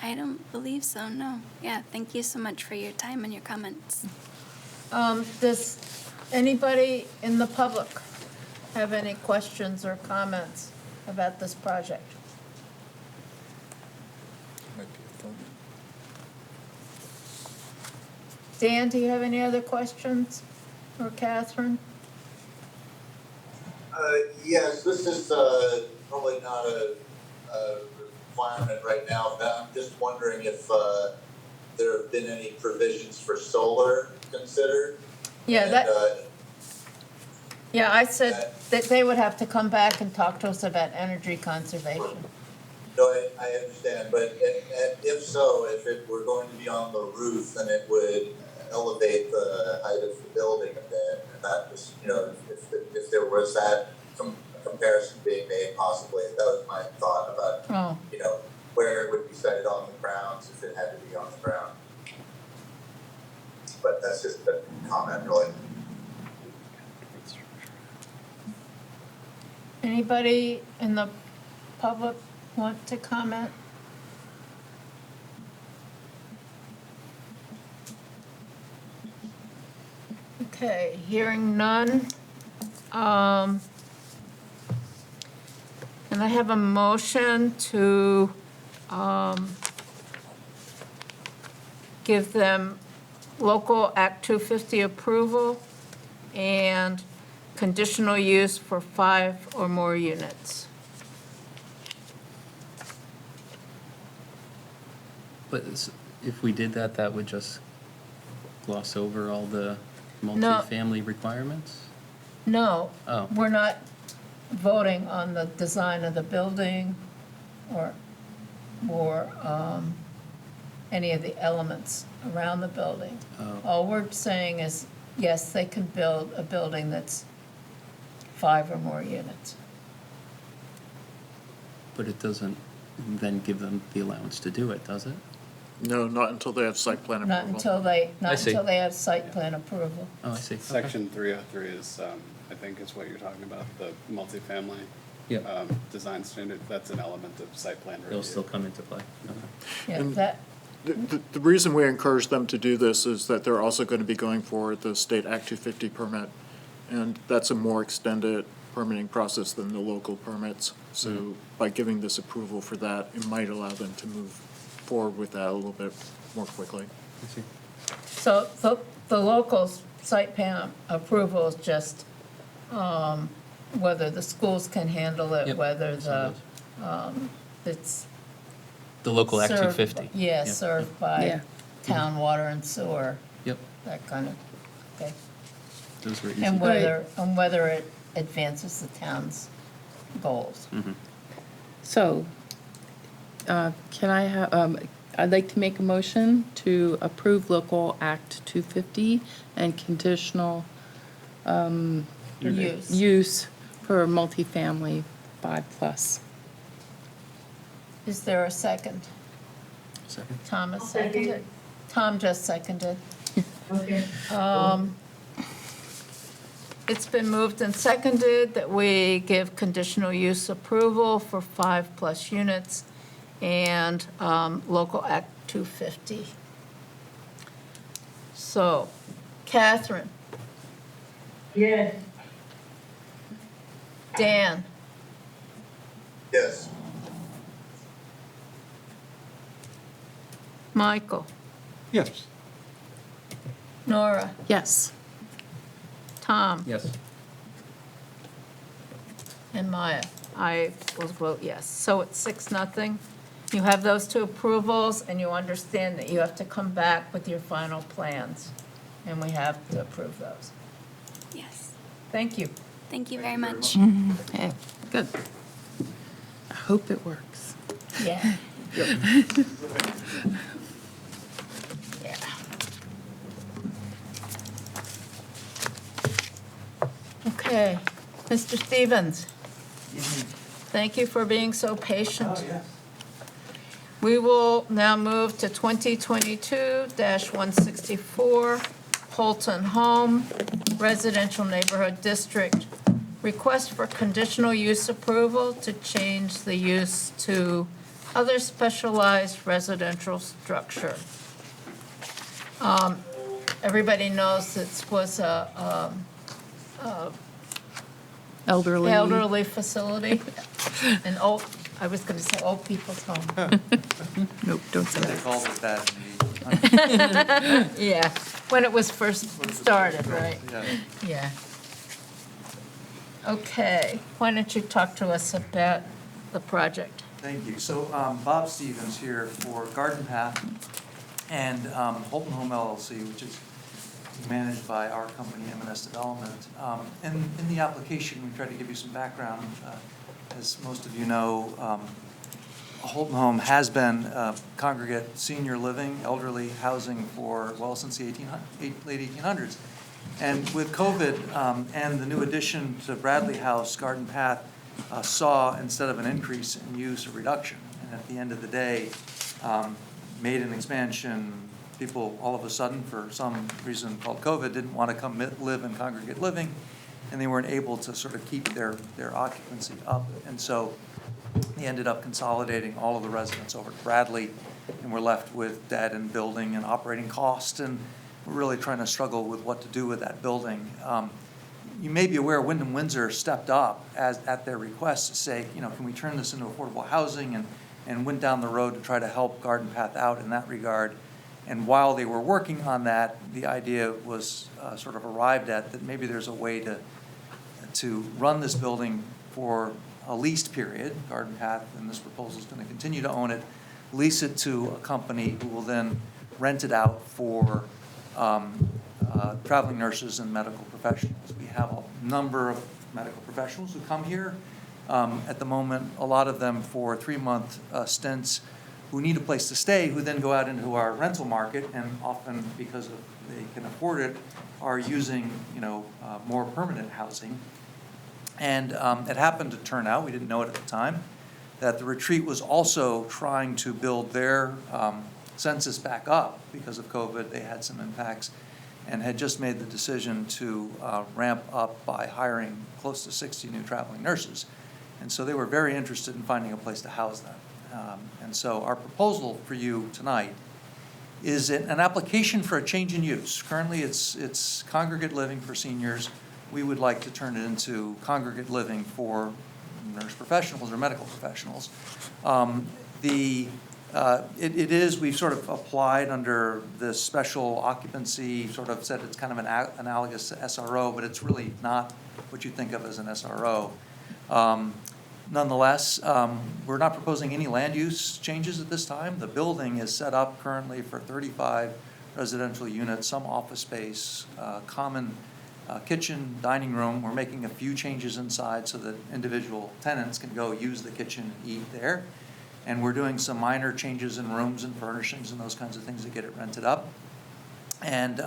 I don't believe so, no. Yeah, thank you so much for your time and your comments. Does anybody in the public have any questions or comments about this project? Dan, do you have any other questions? Or Catherine? Yes, this is probably not a requirement right now, but I'm just wondering if there have been any provisions for solar considered. Yeah, And, yeah, I said that they would have to come back and talk to us about energy conservation. No, I understand, but if so, if it were going to be on the roof, then it would elevate the height of the building a bit. And that was, if there was that comparison being made possibly, that was my thought about, Oh, where it would be sited on the grounds if it had to be on the ground. But that's just a comment, really. anybody in the public want to comment? Okay, hearing none. Can I have a motion to give them local Act 250 approval and conditional use for 5 or more units? But if we did that, that would just gloss over all the No. multifamily requirements? No, Oh. we're not voting on the design of the building or any of the elements around the building. Oh. All we're saying is, yes, they can build a building that's 5 or more units. But it doesn't then give them the allowance to do it, does it? No, not until they have site plan approval. Not see. until they have site plan approval. Oh, I see. Okay. Section 303 is, I think is what you're talking about, the multifamily. Yep. Design standard, that's an element of site plan review. They'll still come into play. Okay. Yeah, And- that, The reason we encourage them to do this is that they're also going to be going for the state Act 250 permit, and that's a more extended permitting process than the local permits. So by giving this approval for that, it might allow them to move forward with that a little bit more quickly. I see. so the local site plan approval is just whether the schools can handle it, Yep. whether Some the, of it's The local Act served- 250. Yeah, Yep. served Yeah. by town water and sewer, Yep, that kind of, okay. those were easy. And whether it advances the town's goals. Mhm. So, can I have, I'd like to make a motion to approve local Act 250 and conditional Use. use for multifamily 5+. Is there a second? Second? Thomas I'll second. seconded? Tom just seconded. Okay. It's been moved and seconded that we give conditional use approval for 5+ units and local Act 250. So, Catherine, Yes. Dan, Yes. Michael, Yes. Nora, Yes. Tom, Yes. and Maya. I will vote yes. So it's 6-0. You have those two approvals, and you understand that you have to come back with your final plans, and we have to approve those. Yes. Thank you. Thank you very much. Okay, good. I hope it works. Yeah. Yeah. Okay, Mr. Stevens. Thank you for being so patient. We will now move to 2022-164, Holton Home, Residential Neighborhood District. Request for conditional use approval to change the use to other specialized residential structure. Everybody knows this was a elderly facility, an old, I was going to say old people's home. Nope, don't say They that. called it that in Yeah, when it was first started, right? the, Yeah. Okay, why don't you talk to us about the project? Thank you. So Bob Stevens here for Garden Path and Holton Home LLC, which is managed by our company, M&S Development. In the application, we tried to give you some background. As most of you know, Holton Home has been congregate senior living, elderly housing for, well, since the late 1800s. And with COVID and the new addition to Bradley House, Garden Path saw, instead of an increase in use, a reduction. And at the end of the day, made an expansion. People all of a sudden, for some reason called COVID, didn't want to come live in congregate living, and they weren't able to sort of keep their occupancy up. And so they ended up consolidating all of the residents over to Bradley, and we're left with debt and building and operating costs, and we're really trying to struggle with what to do with that building. you may be aware Wyndham Windsor stepped up at their request to say, can we turn this into affordable housing, and went down the road to try to help Garden Path out in that regard. And while they were working on that, the idea was sort of arrived at that maybe there's a way to run this building for a leased period. Garden Path, in this proposal, is going to continue to own it, lease it to a company who will then rent it out for traveling nurses and medical professionals. We have a number of medical professionals who come here. At the moment, a lot of them for 3-month stints who need a place to stay, who then go out into our rental market, and often, because they can afford it, are using more permanent housing. And it happened to turn out, we didn't know it at the time, that the retreat was also trying to build their census back up because of COVID. They had some impacts and had just made the decision to ramp up by hiring close to 60 new traveling nurses. And so they were very interested in finding a place to house them. And so our proposal for you tonight is an application for a change in use. Currently, it's congregate living for seniors. We would like to turn it into congregate living for nurse professionals or medical professionals. It is, we've sort of applied under this special occupancy, sort of said it's kind of an analogous to SRO, but it's really not what you think of as an SRO. Nonetheless, we're not proposing any land use changes at this time. The building is set up currently for 35 residential units, some office space, common kitchen, dining room. We're making a few changes inside so that individual tenants can go use the kitchen and eat there. And we're doing some minor changes in rooms and furnishings and those kinds of things to get it rented up. And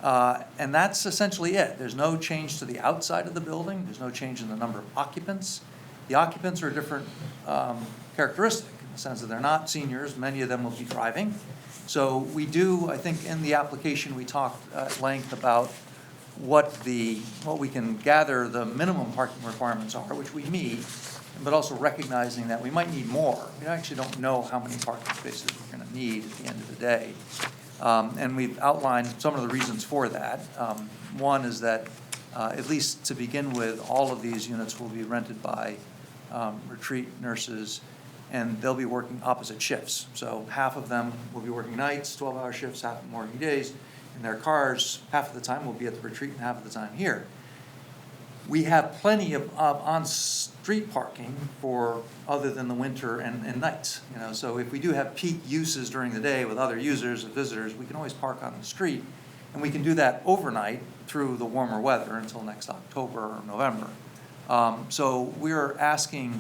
that's essentially it. There's no change to the outside of the building. There's no change in the number of occupants. The occupants are a different characteristic in the sense that they're not seniors. Many of them will be driving. So we do, I think in the application, we talked at length about what we can gather the minimum parking requirements are, which we meet, but also recognizing that we might need more. We actually don't know how many parking spaces we're going to need at the end of the day. And we've outlined some of the reasons for that. One is that, at least to begin with, all of these units will be rented by retreat nurses, and they'll be working opposite shifts. So half of them will be working nights, 12-hour shifts, half of them working days. In their cars, half of the time will be at the retreat and half of the time here. We have plenty of on-street parking for other than the winter and nights. So if we do have peak uses during the day with other users and visitors, we can always park on the street, and we can do that overnight through the warmer weather until next October or November. So we're asking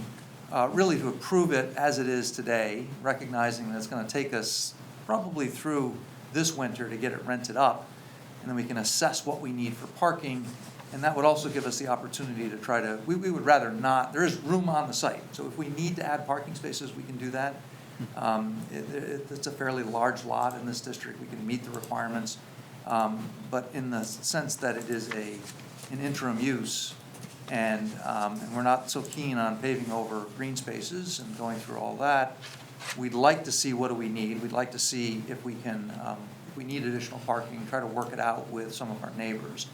really to approve it as it is today, recognizing that it's going to take us probably through this winter to get it rented up, and then we can assess what we need for parking. And that would also give us the opportunity to try to, we would rather not, there is room on the site. So if we need to add parking spaces, we can do that. It's a fairly large lot in this district. We can meet the requirements. But in the sense that it is an interim use, and we're not so keen on paving over green spaces and going through all that, we'd like to see what do we need. We'd like to see if we can, if we need additional parking, try to work it out with some of our neighbors.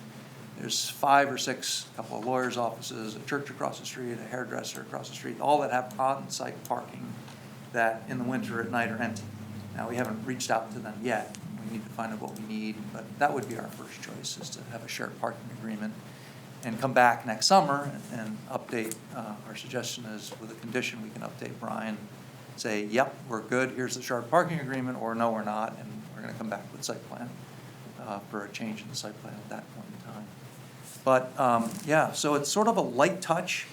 There's 5 or 6, a couple of lawyers' offices, a church across the street, a hairdresser across the street, all that have on-site parking that in the winter at night are empty. Now, we haven't reached out to them yet. We need to find out what we need, but that would be our first choice, is to have a shared parking agreement and come back next summer and update. Our suggestion is, with a condition, we can update Brian, say, yep, we're good, here's the shared parking agreement, or no, we're not, and we're going to come back with site plan for a change in the site plan at that point in time. But yeah, so it's sort of a light touch.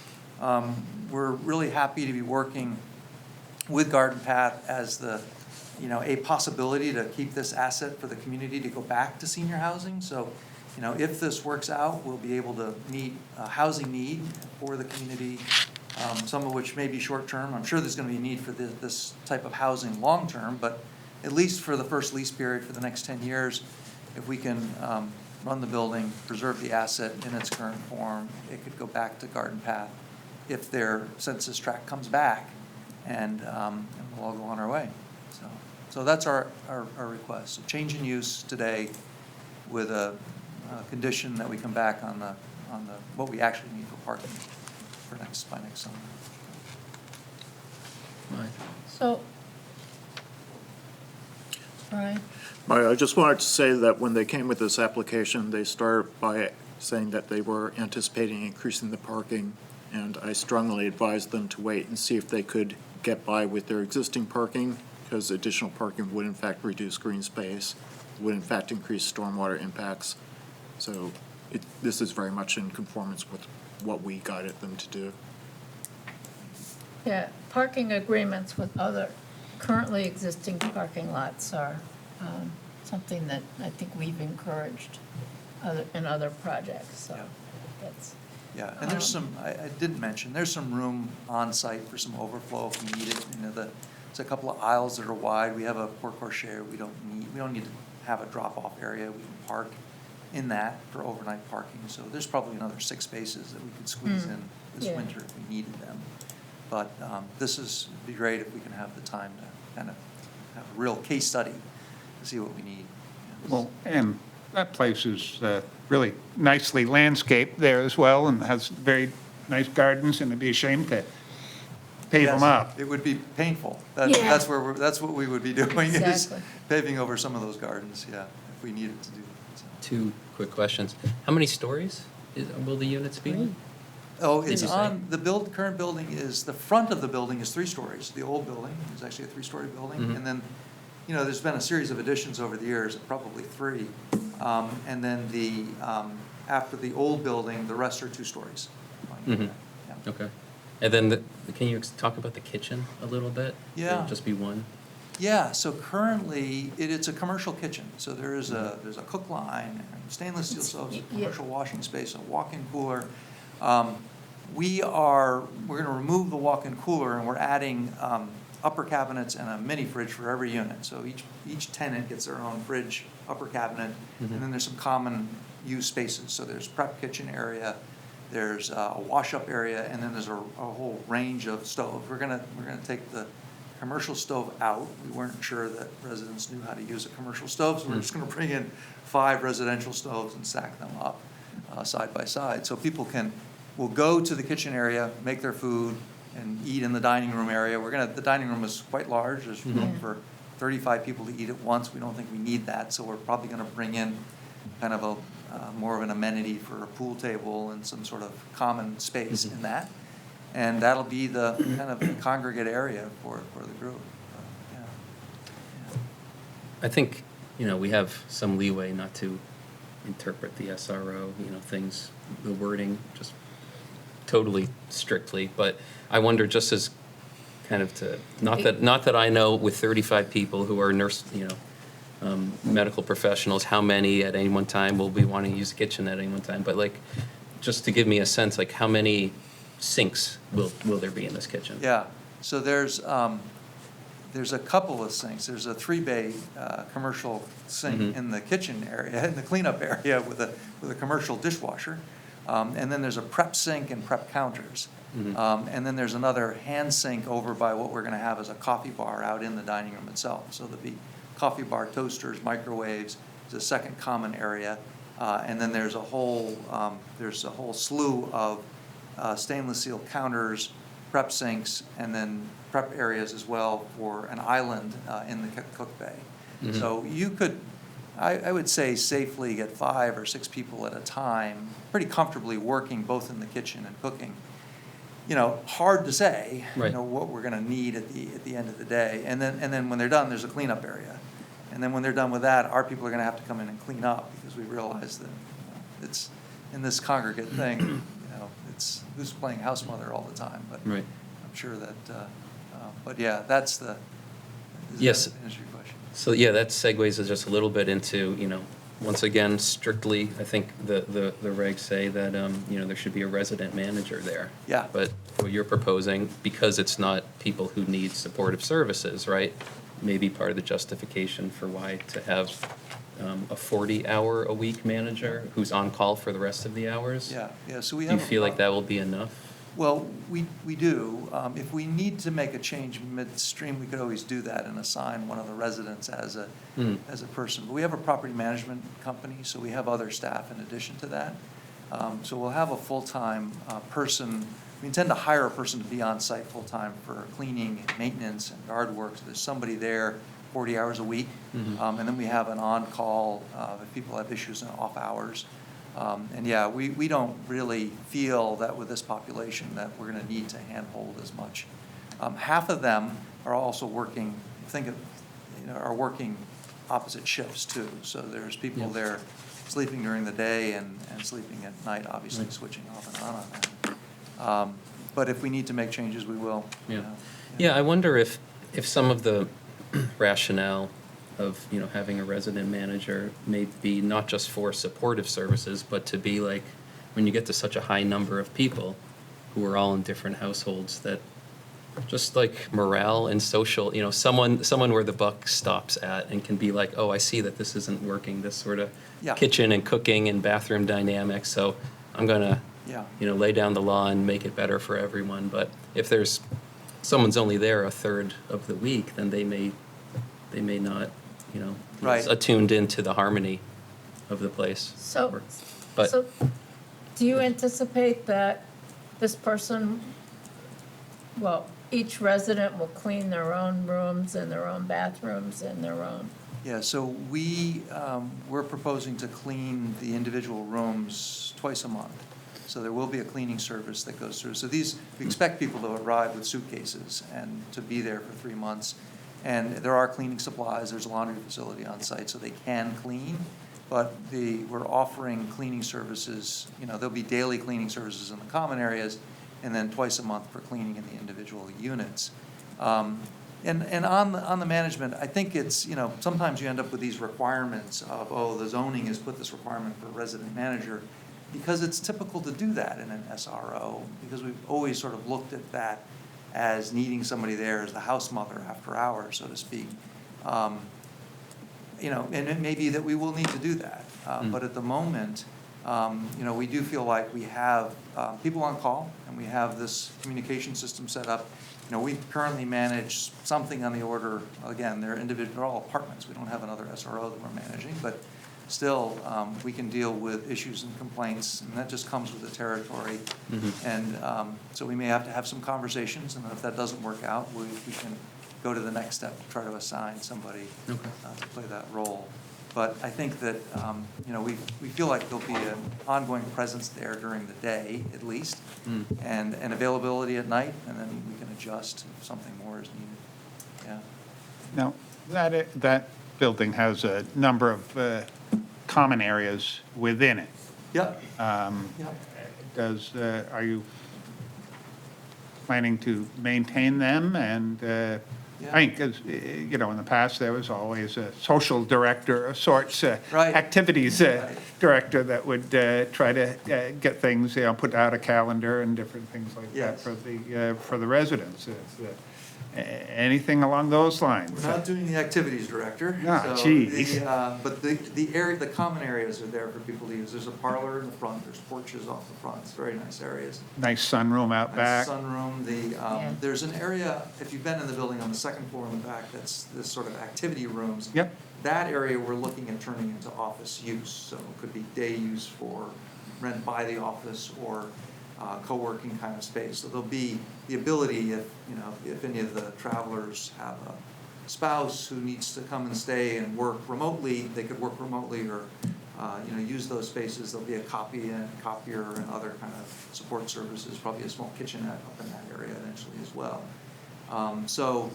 We're really happy to be working with Garden Path as a possibility to keep this asset for the community to go back to senior housing. So, if this works out, we'll be able to meet a housing need for the community, some of which may be short-term. I'm sure there's going to be a need for this type of housing long-term, but at least for the first lease period for the next 10 years, if we can run the building, preserve the asset in its current form, it could go back to Garden Path if their census tract comes back, and we'll all go on our way. So that's our request. A change in use today with a condition that we come back on the, what we actually need for parking by next summer. So, Brian? I just wanted to say that when they came with this application, they started by saying that they were anticipating increasing the parking, and I strongly advised them to wait and see if they could get by with their existing parking, because additional parking would in fact reduce green space, would in fact increase stormwater impacts. So this is very much in conformance with what we guided them to do. Yeah, parking agreements with other currently existing parking lots are something that I think we've encouraged in other projects, so Yeah. that's. Yeah, and there's some, I didn't mention, there's some room on site for some overflow if we need it. You know, there's a couple of aisles that are wide. We have a porte cochere. We don't need to have a drop-off area. We can park in that for overnight parking. So there's probably another 6 spaces that we could squeeze in this Yeah. winter if we needed them. But this is, it'd be great if we can have the time to kind of have a real case study to see what we need. Well, and that place is really nicely landscaped there as well, and has very nice gardens, and it'd be a shame to pave them Yes, up. It would be painful. Yeah. That's what we would be doing, is Exactly. paving over some of those gardens, yeah, if we needed to do that. So. 2 quick questions. How many stories will the units be? Oh, Did it's you say? on, the current building is, the front of the building is 3 stories. The old building is actually a 3-story building. Mhm. And then, you know, there's been a series of additions over the years, probably 3. And then after the old building, the rest are 2 stories. Mhm. Yeah. Okay. And then, can you talk about the kitchen a little bit? Yeah. It'll just be one? Yeah, so currently, it's a commercial kitchen. So there's a cook line, and stainless steel stoves, a commercial washing space, a walk-in cooler. We're going to remove the walk-in cooler, and we're adding upper cabinets and a mini fridge for every unit. So each tenant gets their own fridge, upper cabinet, and then there's some common use spaces. So there's prep kitchen area, there's a wash-up area, and then there's a whole range of stoves. We're gonna take the commercial stove out. We weren't sure that residents knew how to use a commercial stove, so we're just gonna bring in 5 residential stoves and stack them up side by side. So people will go to the kitchen area, make their food, and eat in the dining room area. The dining room is quite large. There's room for 35 people to eat at once. We don't think we need that, so we're probably gonna bring in kind of more of an amenity for a pool table and some sort of common space in that. And that'll be the kind of congregate area for the group. Yeah. I think, we have some leeway not to interpret the SRO, things, the wording, just totally strictly. But I wonder, just as kind of not that I know with 35 people who are medical professionals, how many at any one time will be wanting to use the kitchen at any one time, but just to give me a sense, how many sinks will there be in this kitchen? Yeah, so there's a couple of sinks. There's a 3-bay commercial sink in the kitchen area, in the cleanup area with a commercial dishwasher. And then there's a prep sink and prep counters. And then there's another hand sink over by what we're gonna have as a coffee bar out in the dining room itself. So there'll be coffee bar, toasters, microwaves. There's a second common area. And then there's a whole slew of stainless steel counters, prep sinks, and then prep areas as well for an island in the cook bay. So you could, I would say, safely get 5 or 6 people at a time, pretty comfortably working both in the kitchen and cooking. Hard to say, Right. what we're gonna need at the end of the day. And then when they're done, there's a cleanup area. And then when they're done with that, our people are gonna have to come in and clean up, because we realize that it's, in this congregate thing, it's who's playing house mother all the time. But Right. I'm sure that, but yeah, that's the, Yes. that answer your question? So, yeah, that segues us just a little bit into, once again, strictly, I think the regs say that, there should be a resident manager there. Yeah. But what you're proposing, because it's not people who need supportive services, right? Maybe part of the justification for why to have a 40-hour-a-week manager who's on call for the rest of the hours? Yeah, so we Do have. you feel like that will be enough? Well, we do. If we need to make a change midstream, we could always do that and assign one of the residents as a person. But we have a property management company, so we have other staff in addition to that. So we'll have a full-time person. We intend to hire a person to be on site full-time for cleaning and maintenance and yard work. So there's somebody there 40 hours a week. And then we have an on-call if people have issues in off hours. And yeah, we don't really feel that with this population that we're going to need to handhold as much. Half of them are also working, are working opposite shifts too. So there's people there sleeping during the day and sleeping at night, obviously switching off and on that. But if we need to make changes, we will. Yeah. Yeah, I wonder if some of the rationale of, having a resident manager may be not just for supportive services, but to be like, when you get to such a high number of people who are all in different households, that just like morale and social, someone where the buck stops at and can be like, oh, I see that this isn't working, this sort of kitchen and cooking and bathroom dynamics, so I'm gonna, lay down the law and make it better for everyone. But if someone's only there a third of the week, then they may not, attuned into the harmony of the place. So But do you anticipate that this person, each resident will clean their own rooms and their own bathrooms and their own? Yeah, so we're proposing to clean the individual rooms twice a month. So there will be a cleaning service that goes through. So we expect people to arrive with suitcases and to be there for 3 months. And there are cleaning supplies, there's a laundry facility on site, so they can clean. But we're offering cleaning services, there'll be daily cleaning services in the common areas, and then twice a month for cleaning in the individual units. And on the management, I think it's, sometimes you end up with these requirements of, the zoning has put this requirement for a resident manager, because it's typical to do that in an SRO, because we've always sort of looked at that as needing somebody there as the house mother after hours, so to speak. And it may be that we will need to do that. But at the moment, we do feel like we have people on call, and we have this communication system set up. We currently manage something on the order, again, they're all apartments. We don't have another SRO that we're managing, but still, we can deal with issues and complaints, and that just comes with the territory. And so we may have to have some conversations, and if that doesn't work out, we can go to the next step to try to assign somebody to play that role. But I think that, we feel like there'll be an ongoing presence there during the day, at least, and availability at night, and then we can adjust if something more is needed. Yeah. Now, that building has a number of common areas within it. Yep. Are you planning to maintain them? And I think, in the past, there was always a social director of sorts, activities director that would try to get things, put out a calendar and different things like that for the residents. Anything along those lines? We're not doing the activities director. Geez. But the common areas are there for people to use. There's a parlor in the front, there's porches off the front, it's very nice areas. Nice sunroom out back. Nice sunroom, there's an area, if you've been in the building on the second floor in the back, that's this sort of activity rooms. Yep. That area we're looking at turning into office use, so it could be day use for rent by the office or co-working kind of space. So there'll be the ability, if any of the travelers have a spouse who needs to come and stay and work remotely, they could work remotely or use those spaces. There'll be a copier and other kind of support services, probably a small kitchenette up in that area eventually as well. So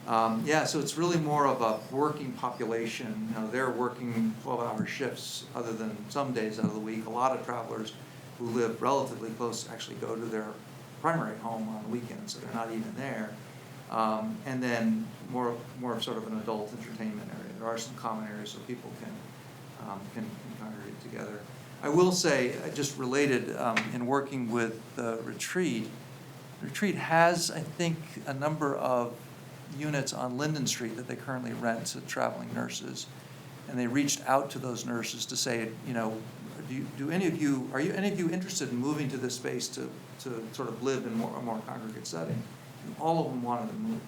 it's really more of a working population. They're working 12-hour shifts other than some days out of the week. A lot of travelers who live relatively close actually go to their primary home on the weekends, so they're not even there. And then more of sort of an adult entertainment area. There are some common areas so people can congregate together. I will say, just related, in working with the retreat has, I think, a number of units on Linden Street that they currently rent to traveling nurses. And they reached out to those nurses to say, are any of you interested in moving to this space to sort of live in a more congregate setting? And all of them wanted to move.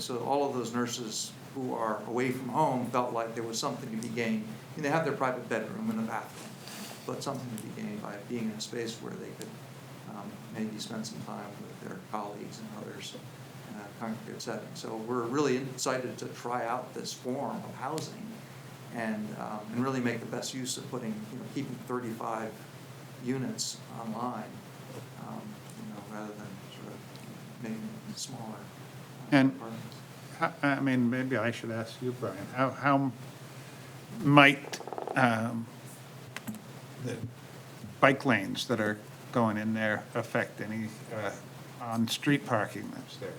So all of those nurses who are away from home felt like there was something to be gained. I mean, they have their private bedroom and a bathroom, but something to be gained by being in a space where they could maybe spend some time with their colleagues and others in a congregate setting. So we're really excited to try out this form of housing and really make the best use of keeping 35 units online, rather than sort of making it smaller And apartments. I mean, maybe I should ask you, Brian, how might the bike lanes that are going in there affect any on-street parking that's there?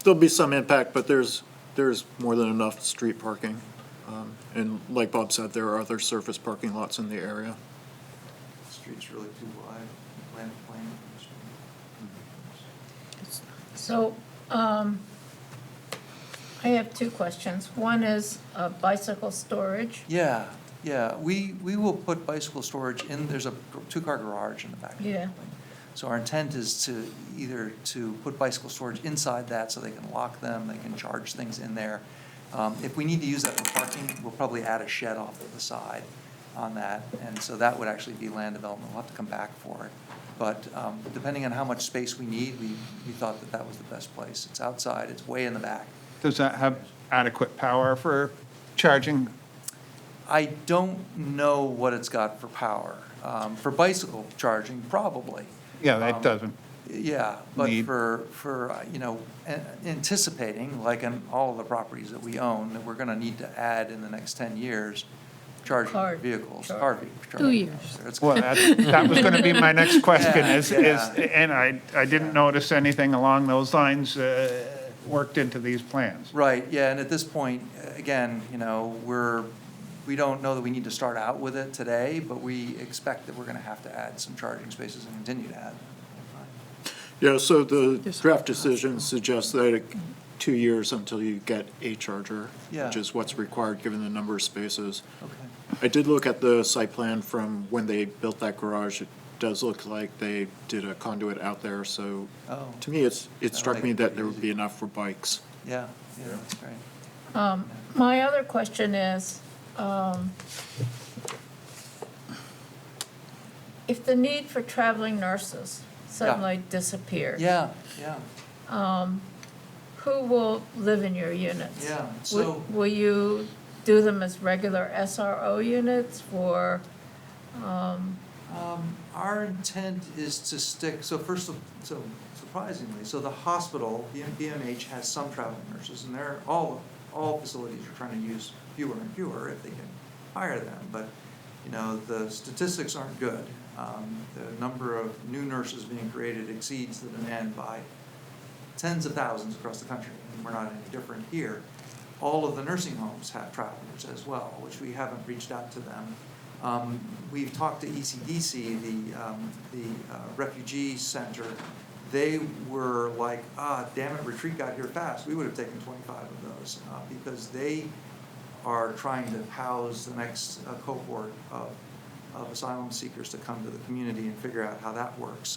There'll be some impact, but there's more than enough street parking. And like Bob said, there are other surface parking lots in the area. The street's really too wide, land plane. So, I have two questions. One is bicycle storage. Yeah, we will put bicycle storage in, there's a two-car garage in the back of the Yeah. building. So our intent is to either to put bicycle storage inside that so they can lock them, they can charge things in there. If we need to use that for parking, we'll probably add a shed off to the side on that. And so that would actually be land development. We'll have to come back for it. But depending on how much space we need, we thought that was the best place. It's outside, it's way in the back. Does that have adequate power for charging? I don't know what it's got for power. For bicycle charging, probably. Yeah, that doesn't. Yeah, but Need- for anticipating, like in all of the properties that we own, that we're gonna need to add in the next 10 years, charging Car vehicles, charge. RV. 2 years. It's- Well, that was going to be my next question, Yeah. and I didn't notice anything along those lines worked into these plans. Right, yeah, and at this point, again, we don't know that we need to start out with it today, but we expect that we're gonna have to add some charging spaces and continue to add. Yeah, so the draft decision suggests that 2 years until you get a charger, Yeah. which is what's required given the number of spaces. Okay. I did look at the site plan from when they built that garage. It does look like they did a conduit out there, so Oh, to me, it struck like me it that there easy. would be enough for bikes. yeah, that's great. My other question is, if the need for traveling nurses suddenly disappears. Yeah. Who will live in your units? Yeah, so- Will you do them as regular SRO units for, Our intent is to stick, so surprisingly, so the hospital, BMH has some traveling nurses, and all facilities are trying to use fewer and fewer if they can hire them, but, the statistics aren't good. The number of new nurses being created exceeds the demand by tens of thousands across the country, and we're not any different here. All of the nursing homes have travelers as well, which we haven't reached out to them. We've talked to ECDC, the refugee center. They were like, damn it, retreat got here fast. We would have taken 25 of those because they are trying to house the next cohort of asylum seekers to come to the community and figure out how that works.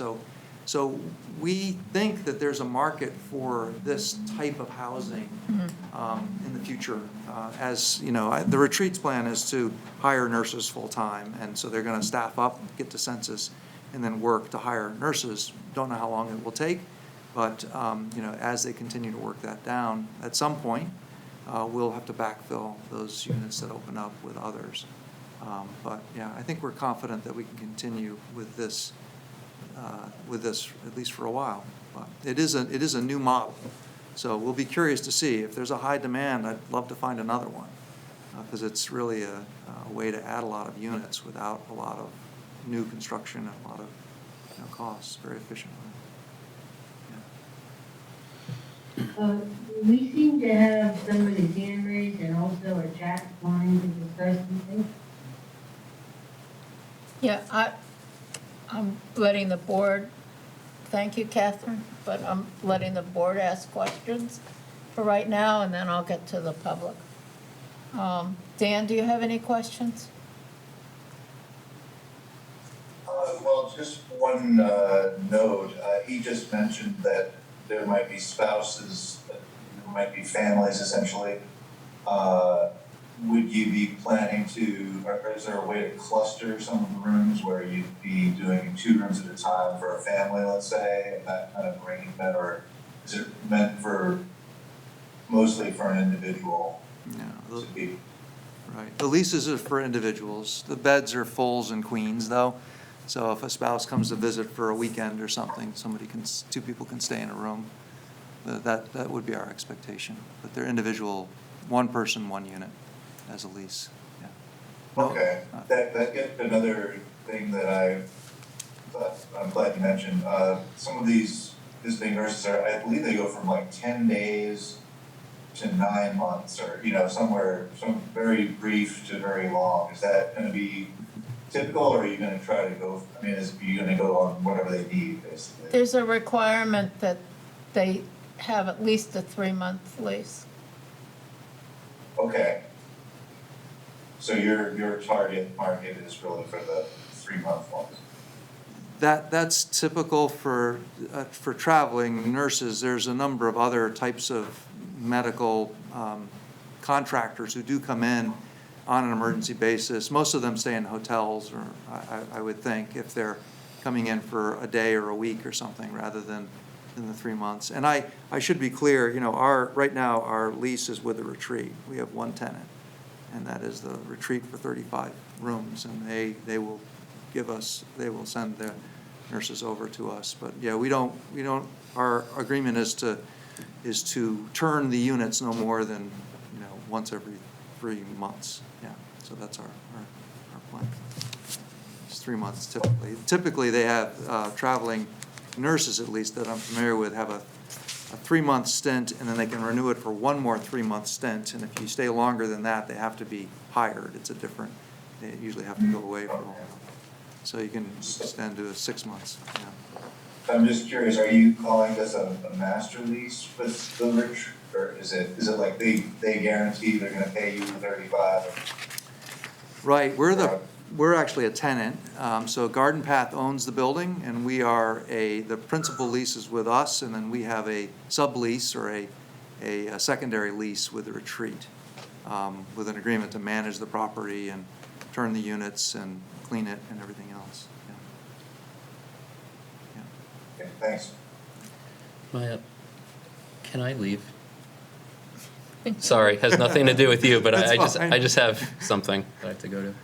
So we think that there's a market for this type of housing in the future. The retreats plan is to hire nurses full-time, and so they're going to staff up, get to census, and then work to hire nurses. Don't know how long it will take, but as they continue to work that down, at some point, we'll have to backfill those units that open up with others. But yeah, I think we're confident that we can continue with this at least for a while. But it is a new model, so we'll be curious to see if there's a high demand. I'd love to find another one because it's really a way to add a lot of units without a lot of new construction and a lot of costs very efficiently. We seem to have some of the cameras and also a chat line to discuss something. yeah, I'm letting the board, thank you, Catherine, but I'm letting the board ask questions for right now, and then I'll get to the public. Dan, do you have any questions? Well, just one note. He just mentioned that there might be spouses, there might be families essentially. Would you be planning to, or is there a way to cluster some of the rooms where you'd be doing 2 rooms at a time for a family, let's say, and that kind of arrangement, or is it meant for, mostly for an individual No, to be? right. The leases are for individuals. The beds are fulls and queens, though. So if a spouse comes to visit for a weekend or something, 2 people can stay in a room. That would be our expectation. But they're individual, 1 person, 1 unit as a lease. Yeah. No, Okay, that gets another thing that I'm glad you mentioned. Some of these visiting nurses are, I believe they go from like 10 days to 9 months, or, somewhere, some very brief to very long. Is that gonna be typical, or are you gonna try to go, are you gonna go on whatever they need, basically? There's a requirement that they have at least a 3-month lease. Okay. So your target market is really for the 3-month ones? That's typical for traveling nurses. There's a number of other types of medical contractors who do come in on an emergency basis. Most of them stay in hotels, or I would think, if they're coming in for a day or a week or something, rather than in the 3 months. And I should be clear, right now, our lease is with the retreat. We have 1 tenant, and that is the retreat for 35 rooms, and they will send their nurses over to us. But yeah, we don't, our agreement is to turn the units no more than, once every 3 months. Yeah, so that's our plan. It's 3 months typically. Typically, they have traveling nurses, at least that I'm familiar with, have a 3-month stint, and then they can renew it for 1 more 3-month stint. And if you stay longer than that, they have to be hired. They usually have to go away for a while. So you can extend to 6 months. Yeah. I'm just curious, are you calling this a master lease with the retreat, or is it like they guarantee they're gonna pay you the 35? Right, we're actually a tenant. So Garden Path owns the building, and we are the principal lease is with us, and then we have a sublease or a secondary lease with the retreat, with an agreement to manage the property and turn the units and clean it and everything else. Yeah. Okay, thanks. Maya, can I leave? Sorry, has nothing to do with you, but I just have something that I have to go to.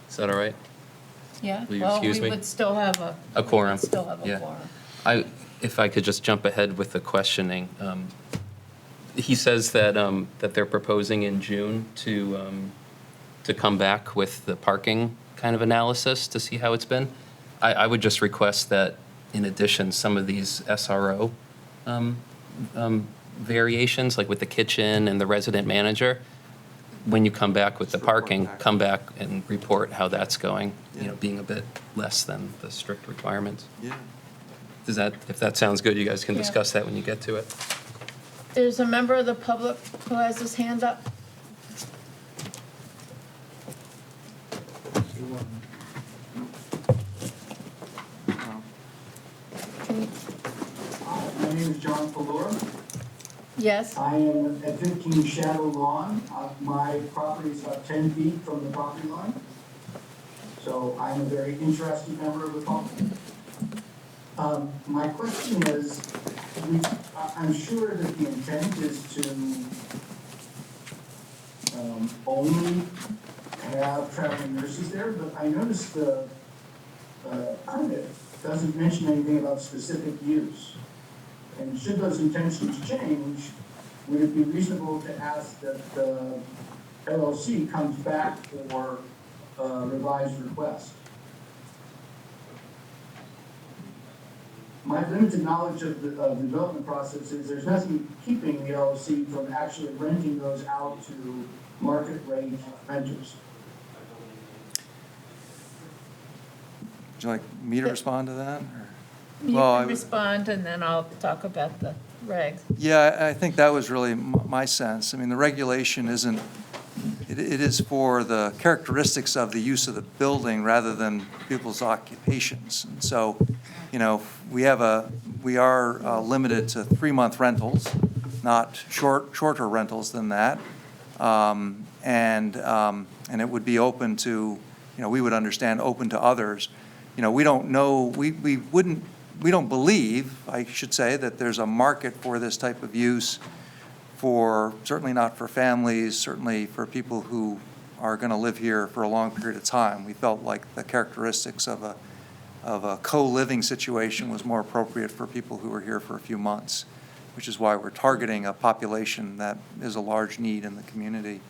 Is that all right? Yeah, Will you well, excuse me? we would still have A quorum. We'd still have a Yeah. quorum. If I could just jump ahead with the questioning. He says that they're proposing in June to come back with the parking kind of analysis to see how it's been. I would just request that, in addition, some of these SRO variations, like with the kitchen and the resident manager, when you come back with the parking, come back and report how that's going, being a bit less than the strict requirements. Yeah. If that sounds good, you guys can Yeah. discuss that when you get to it. There's a member of the public who has his hand up. My name is John Palora. Yes? I am at 15 Shadow Lawn. My property is about 10 feet from the property line. So I'm a very interested member of the public. My question is, I'm sure that the intent is to only have traveling nurses there, but I noticed the permit doesn't mention anything about specific use. And should those intentions change, would it be reasonable to ask that the LLC comes back for a revised request? My limited knowledge of the development process is there's nothing keeping the LLC from actually renting those out to market rate renters. Would you like me to respond to that? Or? You Well, can respond, and then I'll talk about the regs. Yeah, I think that was really my sense. I mean, the regulation it is for the characteristics of the use of the building rather than people's occupations. And so, you know, we are limited to 3-month rentals, not shorter rentals than that. And it would be open to, you know, we would understand open to others. You know, we don't know, we don't believe, I should say, that there's a market for this type of use certainly not for families, certainly for people who are going to live here for a long period of time. We felt like the characteristics of a co-living situation was more appropriate for people who are here for a few months, which is why we're targeting a population that is a large need in the community.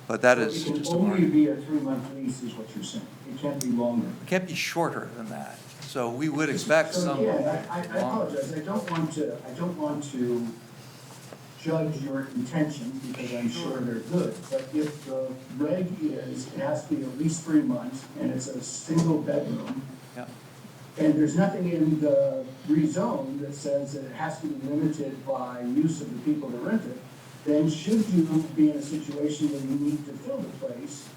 But that is It just can a only be a 3-month lease is what you're saying. It can't be longer. It can't be shorter than that. So we would expect So some. again, I apologize, I don't want to judge your intentions because I'm sure they're good. But if the reg is, it has to be at least 3 months and it's a single bedroom. Yeah. And there's nothing in the rezone that says that it has to be limited by use of the people that rent it, then should you be in a situation where you need to fill the place,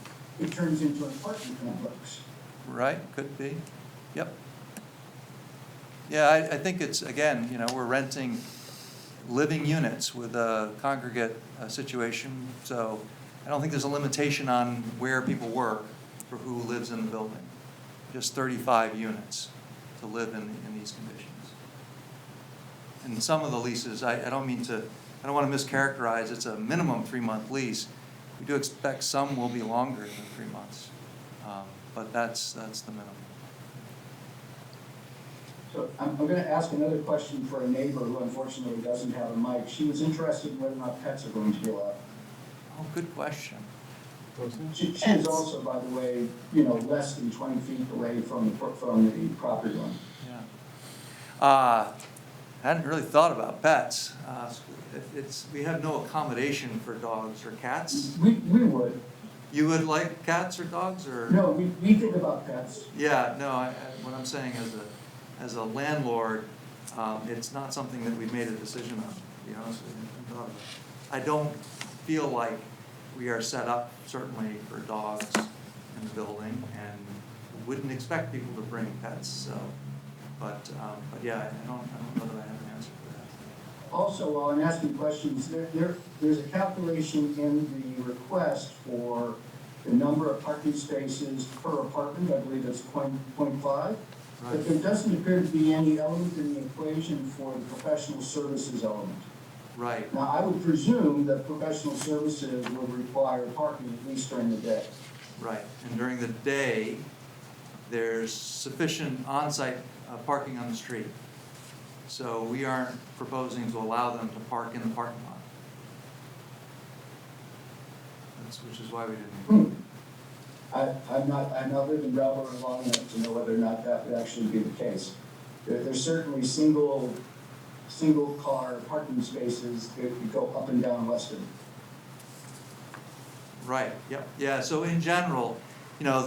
it turns into an apartment complex. Right, could be. Yep. Yeah, I think it's, again, you know, we're renting living units with a congregate situation, so I don't think there's a limitation on where people work for who lives in the building. Just 35 units to live in these conditions. And some of the leases, I don't want to mischaracterize, it's a minimum 3-month lease. We do expect some will be longer than 3 months, but that's the minimum. So I'm going to ask another question for a neighbor who unfortunately doesn't have a mic. She was interested in whether or not pets are going to be allowed. Oh, good question. She is also, by the way, you know, less than 20 feet away from the property line. Yeah. I hadn't really thought about pets. We have no accommodation for dogs or cats. We would. You would like cats or dogs or? No, we think about pets. Yeah, no, what I'm saying as a landlord, it's not something that we've made a decision on, to be honest with you. I don't feel like we are set up certainly for dogs in the building and wouldn't expect people to bring pets, so, but yeah, I don't know that I have an answer for that. Also, while I'm asking questions, there's a calculation in the request for the number of parking spaces per apartment. I believe it's 0.5. But there doesn't appear to be any element in the equation for the professional services element. Right. Now, I would presume that professional services will require parking at least during the day. Right, and during the day, there's sufficient on-site parking on the street. So we aren't proposing to allow them to park in the parking lot. Which is why we didn't. I've not lived in Brattleboro long enough to know whether or not that would actually be the case. There's certainly single car parking spaces that go up and down Weston. Right, yep, yeah, so in general, you know,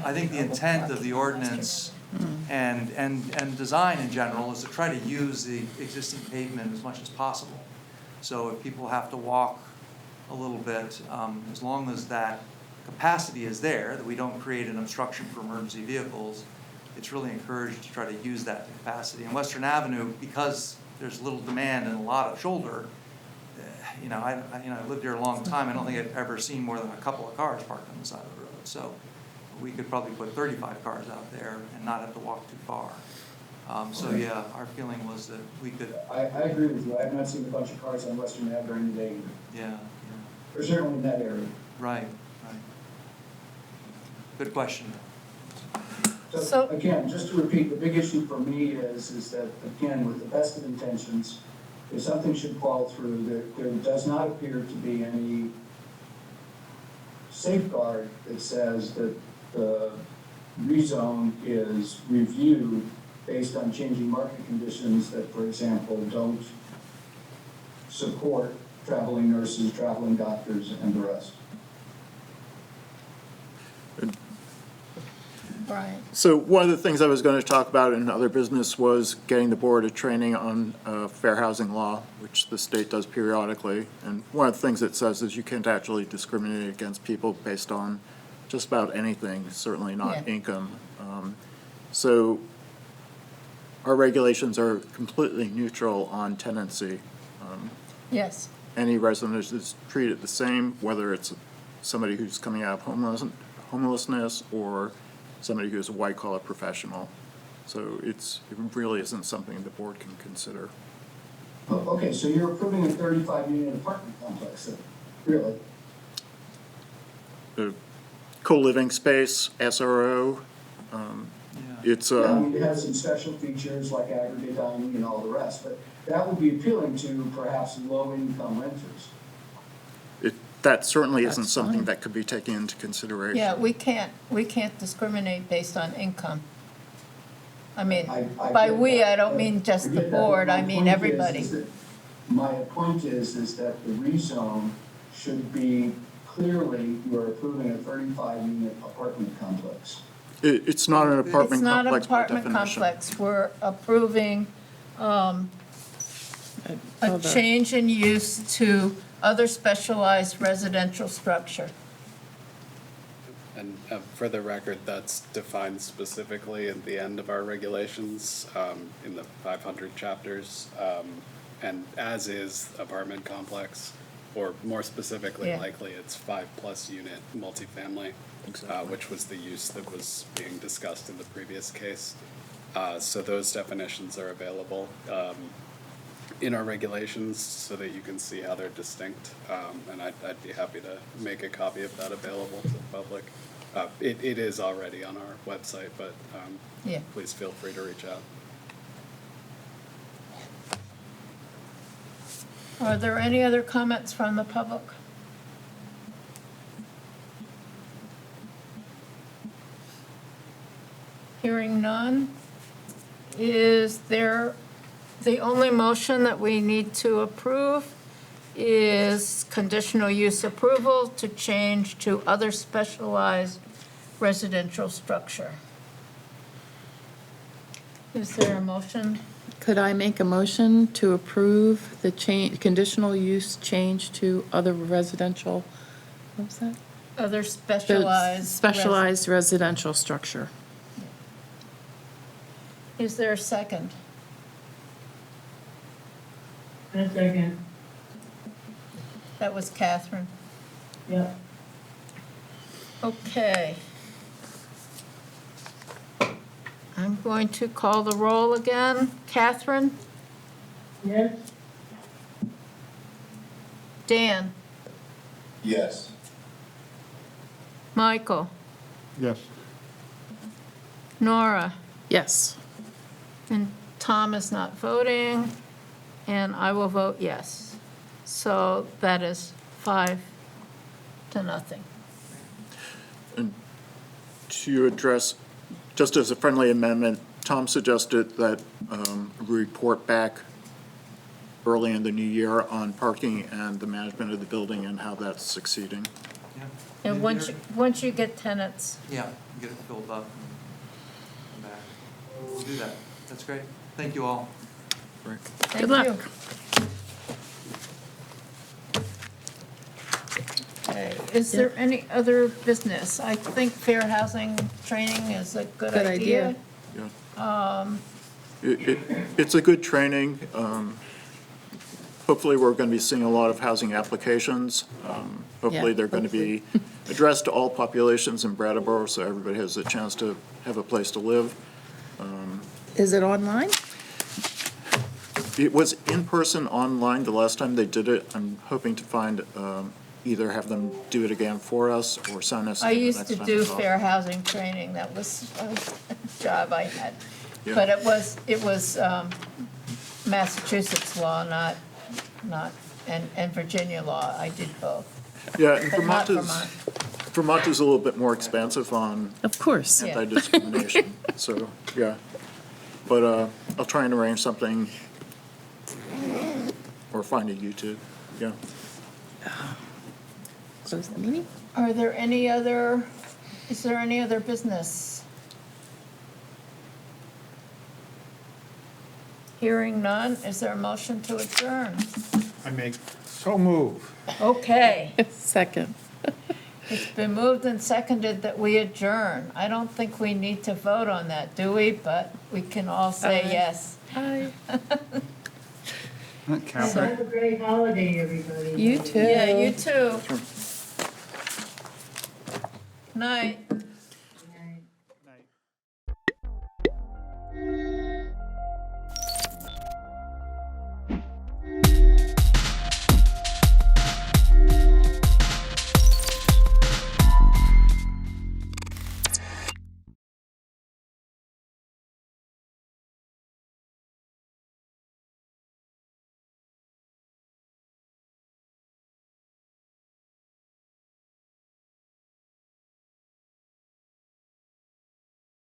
I think the intent of the ordinance and design in general is to try to use the existing pavement as much as possible. So if people have to walk a little bit, as long as that capacity is there, that we don't create an obstruction for emergency vehicles, it's really encouraged to try to use that capacity. In Western Avenue, because there's little demand and a lot of shoulder, you know, I lived here a long time. I don't think I've ever seen more than a couple of cars parked on the side of the road. So we could probably put 35 cars out there and not have to walk too far. So yeah, our feeling was that we could. I agree with you. I have not seen a bunch of cars on Western Ave during the day either. Yeah. Or certainly in that area. Right. Good question. So again, just to repeat, the big issue for me is that, again, with the best of intentions, if something should fall through, there does not appear to be any safeguard that says that the rezone is reviewed based on changing market conditions that, for example, don't support traveling nurses, traveling doctors, and the rest. Brian. So one of the things I was going to talk about in other business was getting the board a training on fair housing law, which the state does periodically. And one of the things it says is you can't actually discriminate against people based on just about anything, certainly not Yeah. income. So our regulations are completely neutral on tenancy. Yes. Any resident is treated the same, whether it's somebody who's coming out of homelessness or somebody who's a white-collar professional. So it really isn't something the board can consider. Oh, okay, so you're approving a 35-unit apartment complex, then, really? The co-living space, SRO, it's, Yeah, I mean, it has some special features like aggregate dining and all the rest, but that would be appealing to perhaps low-income renters. that certainly isn't That's something fine. that could be taken into consideration. Yeah, we can't discriminate based on income. I mean, I by get we, that, I don't but mean just I the get that, board, but I my mean point everybody. My point is that the rezone should be clearly, you are approving a 35-unit apartment complex. It's not an It's apartment not an complex by apartment definition. complex, we're approving a Other- change in use to other specialized residential structure. And for the record, that's defined specifically at the end of our regulations, in the 500 chapters, and as is apartment complex, or more specifically, Yeah. likely it's 5+ unit multifamily, which was the use that was being discussed in the previous case. So those definitions are available in our regulations so that you can see how they're distinct. And I'd be happy to make a copy of that available to the public. It is already on our website, but Yeah. please feel free to reach out. Are there any other comments from the public? Hearing none. Is there, the only motion that we need to approve is conditional use approval to change to other specialized residential structure. Is there a motion? Could I make a motion to approve the conditional use change to other residential, what was that? Other The specialized. Specialized residential structure. Is there a second? A second. That was Catherine. Yep. Okay. I'm going to call the roll again. Catherine? Yes? Dan? Yes. Michael? Yes. Nora? Yes. And Tom is not voting, and I will vote yes. So that is 5-0. And to address, just as a friendly amendment, Tom suggested that we report back early in the new year on parking and the management of the building and how that's succeeding. Yeah. And once you get tenants, Yeah, get it filled up and come back. We'll do that. That's great. Thank you all. thank Good luck. you. Okay, is there any other business? I think fair housing training is a good Good idea. idea. It's a good training. Hopefully, we're going to be seeing a lot of housing applications. Hopefully, Yeah, they're going to be addressed to all populations in Brattleboro, so everybody has a chance to have a place to live. Is it online? It was in person, online, the last time they did it. I'm hoping to find, either have them do it again for us or sign us. I the used next to time do it's off. fair housing training, that was a job I had. Yeah. But it was Massachusetts law, not, and Virginia law, I did both. Yeah, and But not Vermont is a little bit more expansive on Of course. Yeah. anti-discrimination, so, yeah. But I'll try and arrange something or find a YouTube, yeah. Close the meeting? Is there any other business? Hearing none, is there a motion to adjourn? I make, so move. Okay, Second. it's been moved and seconded that we adjourn. I don't think we need to vote on that, do we? But we can all say Aye. yes. Aye. Catherine? Have a great holiday, everybody. You too. Yeah, you too. Night.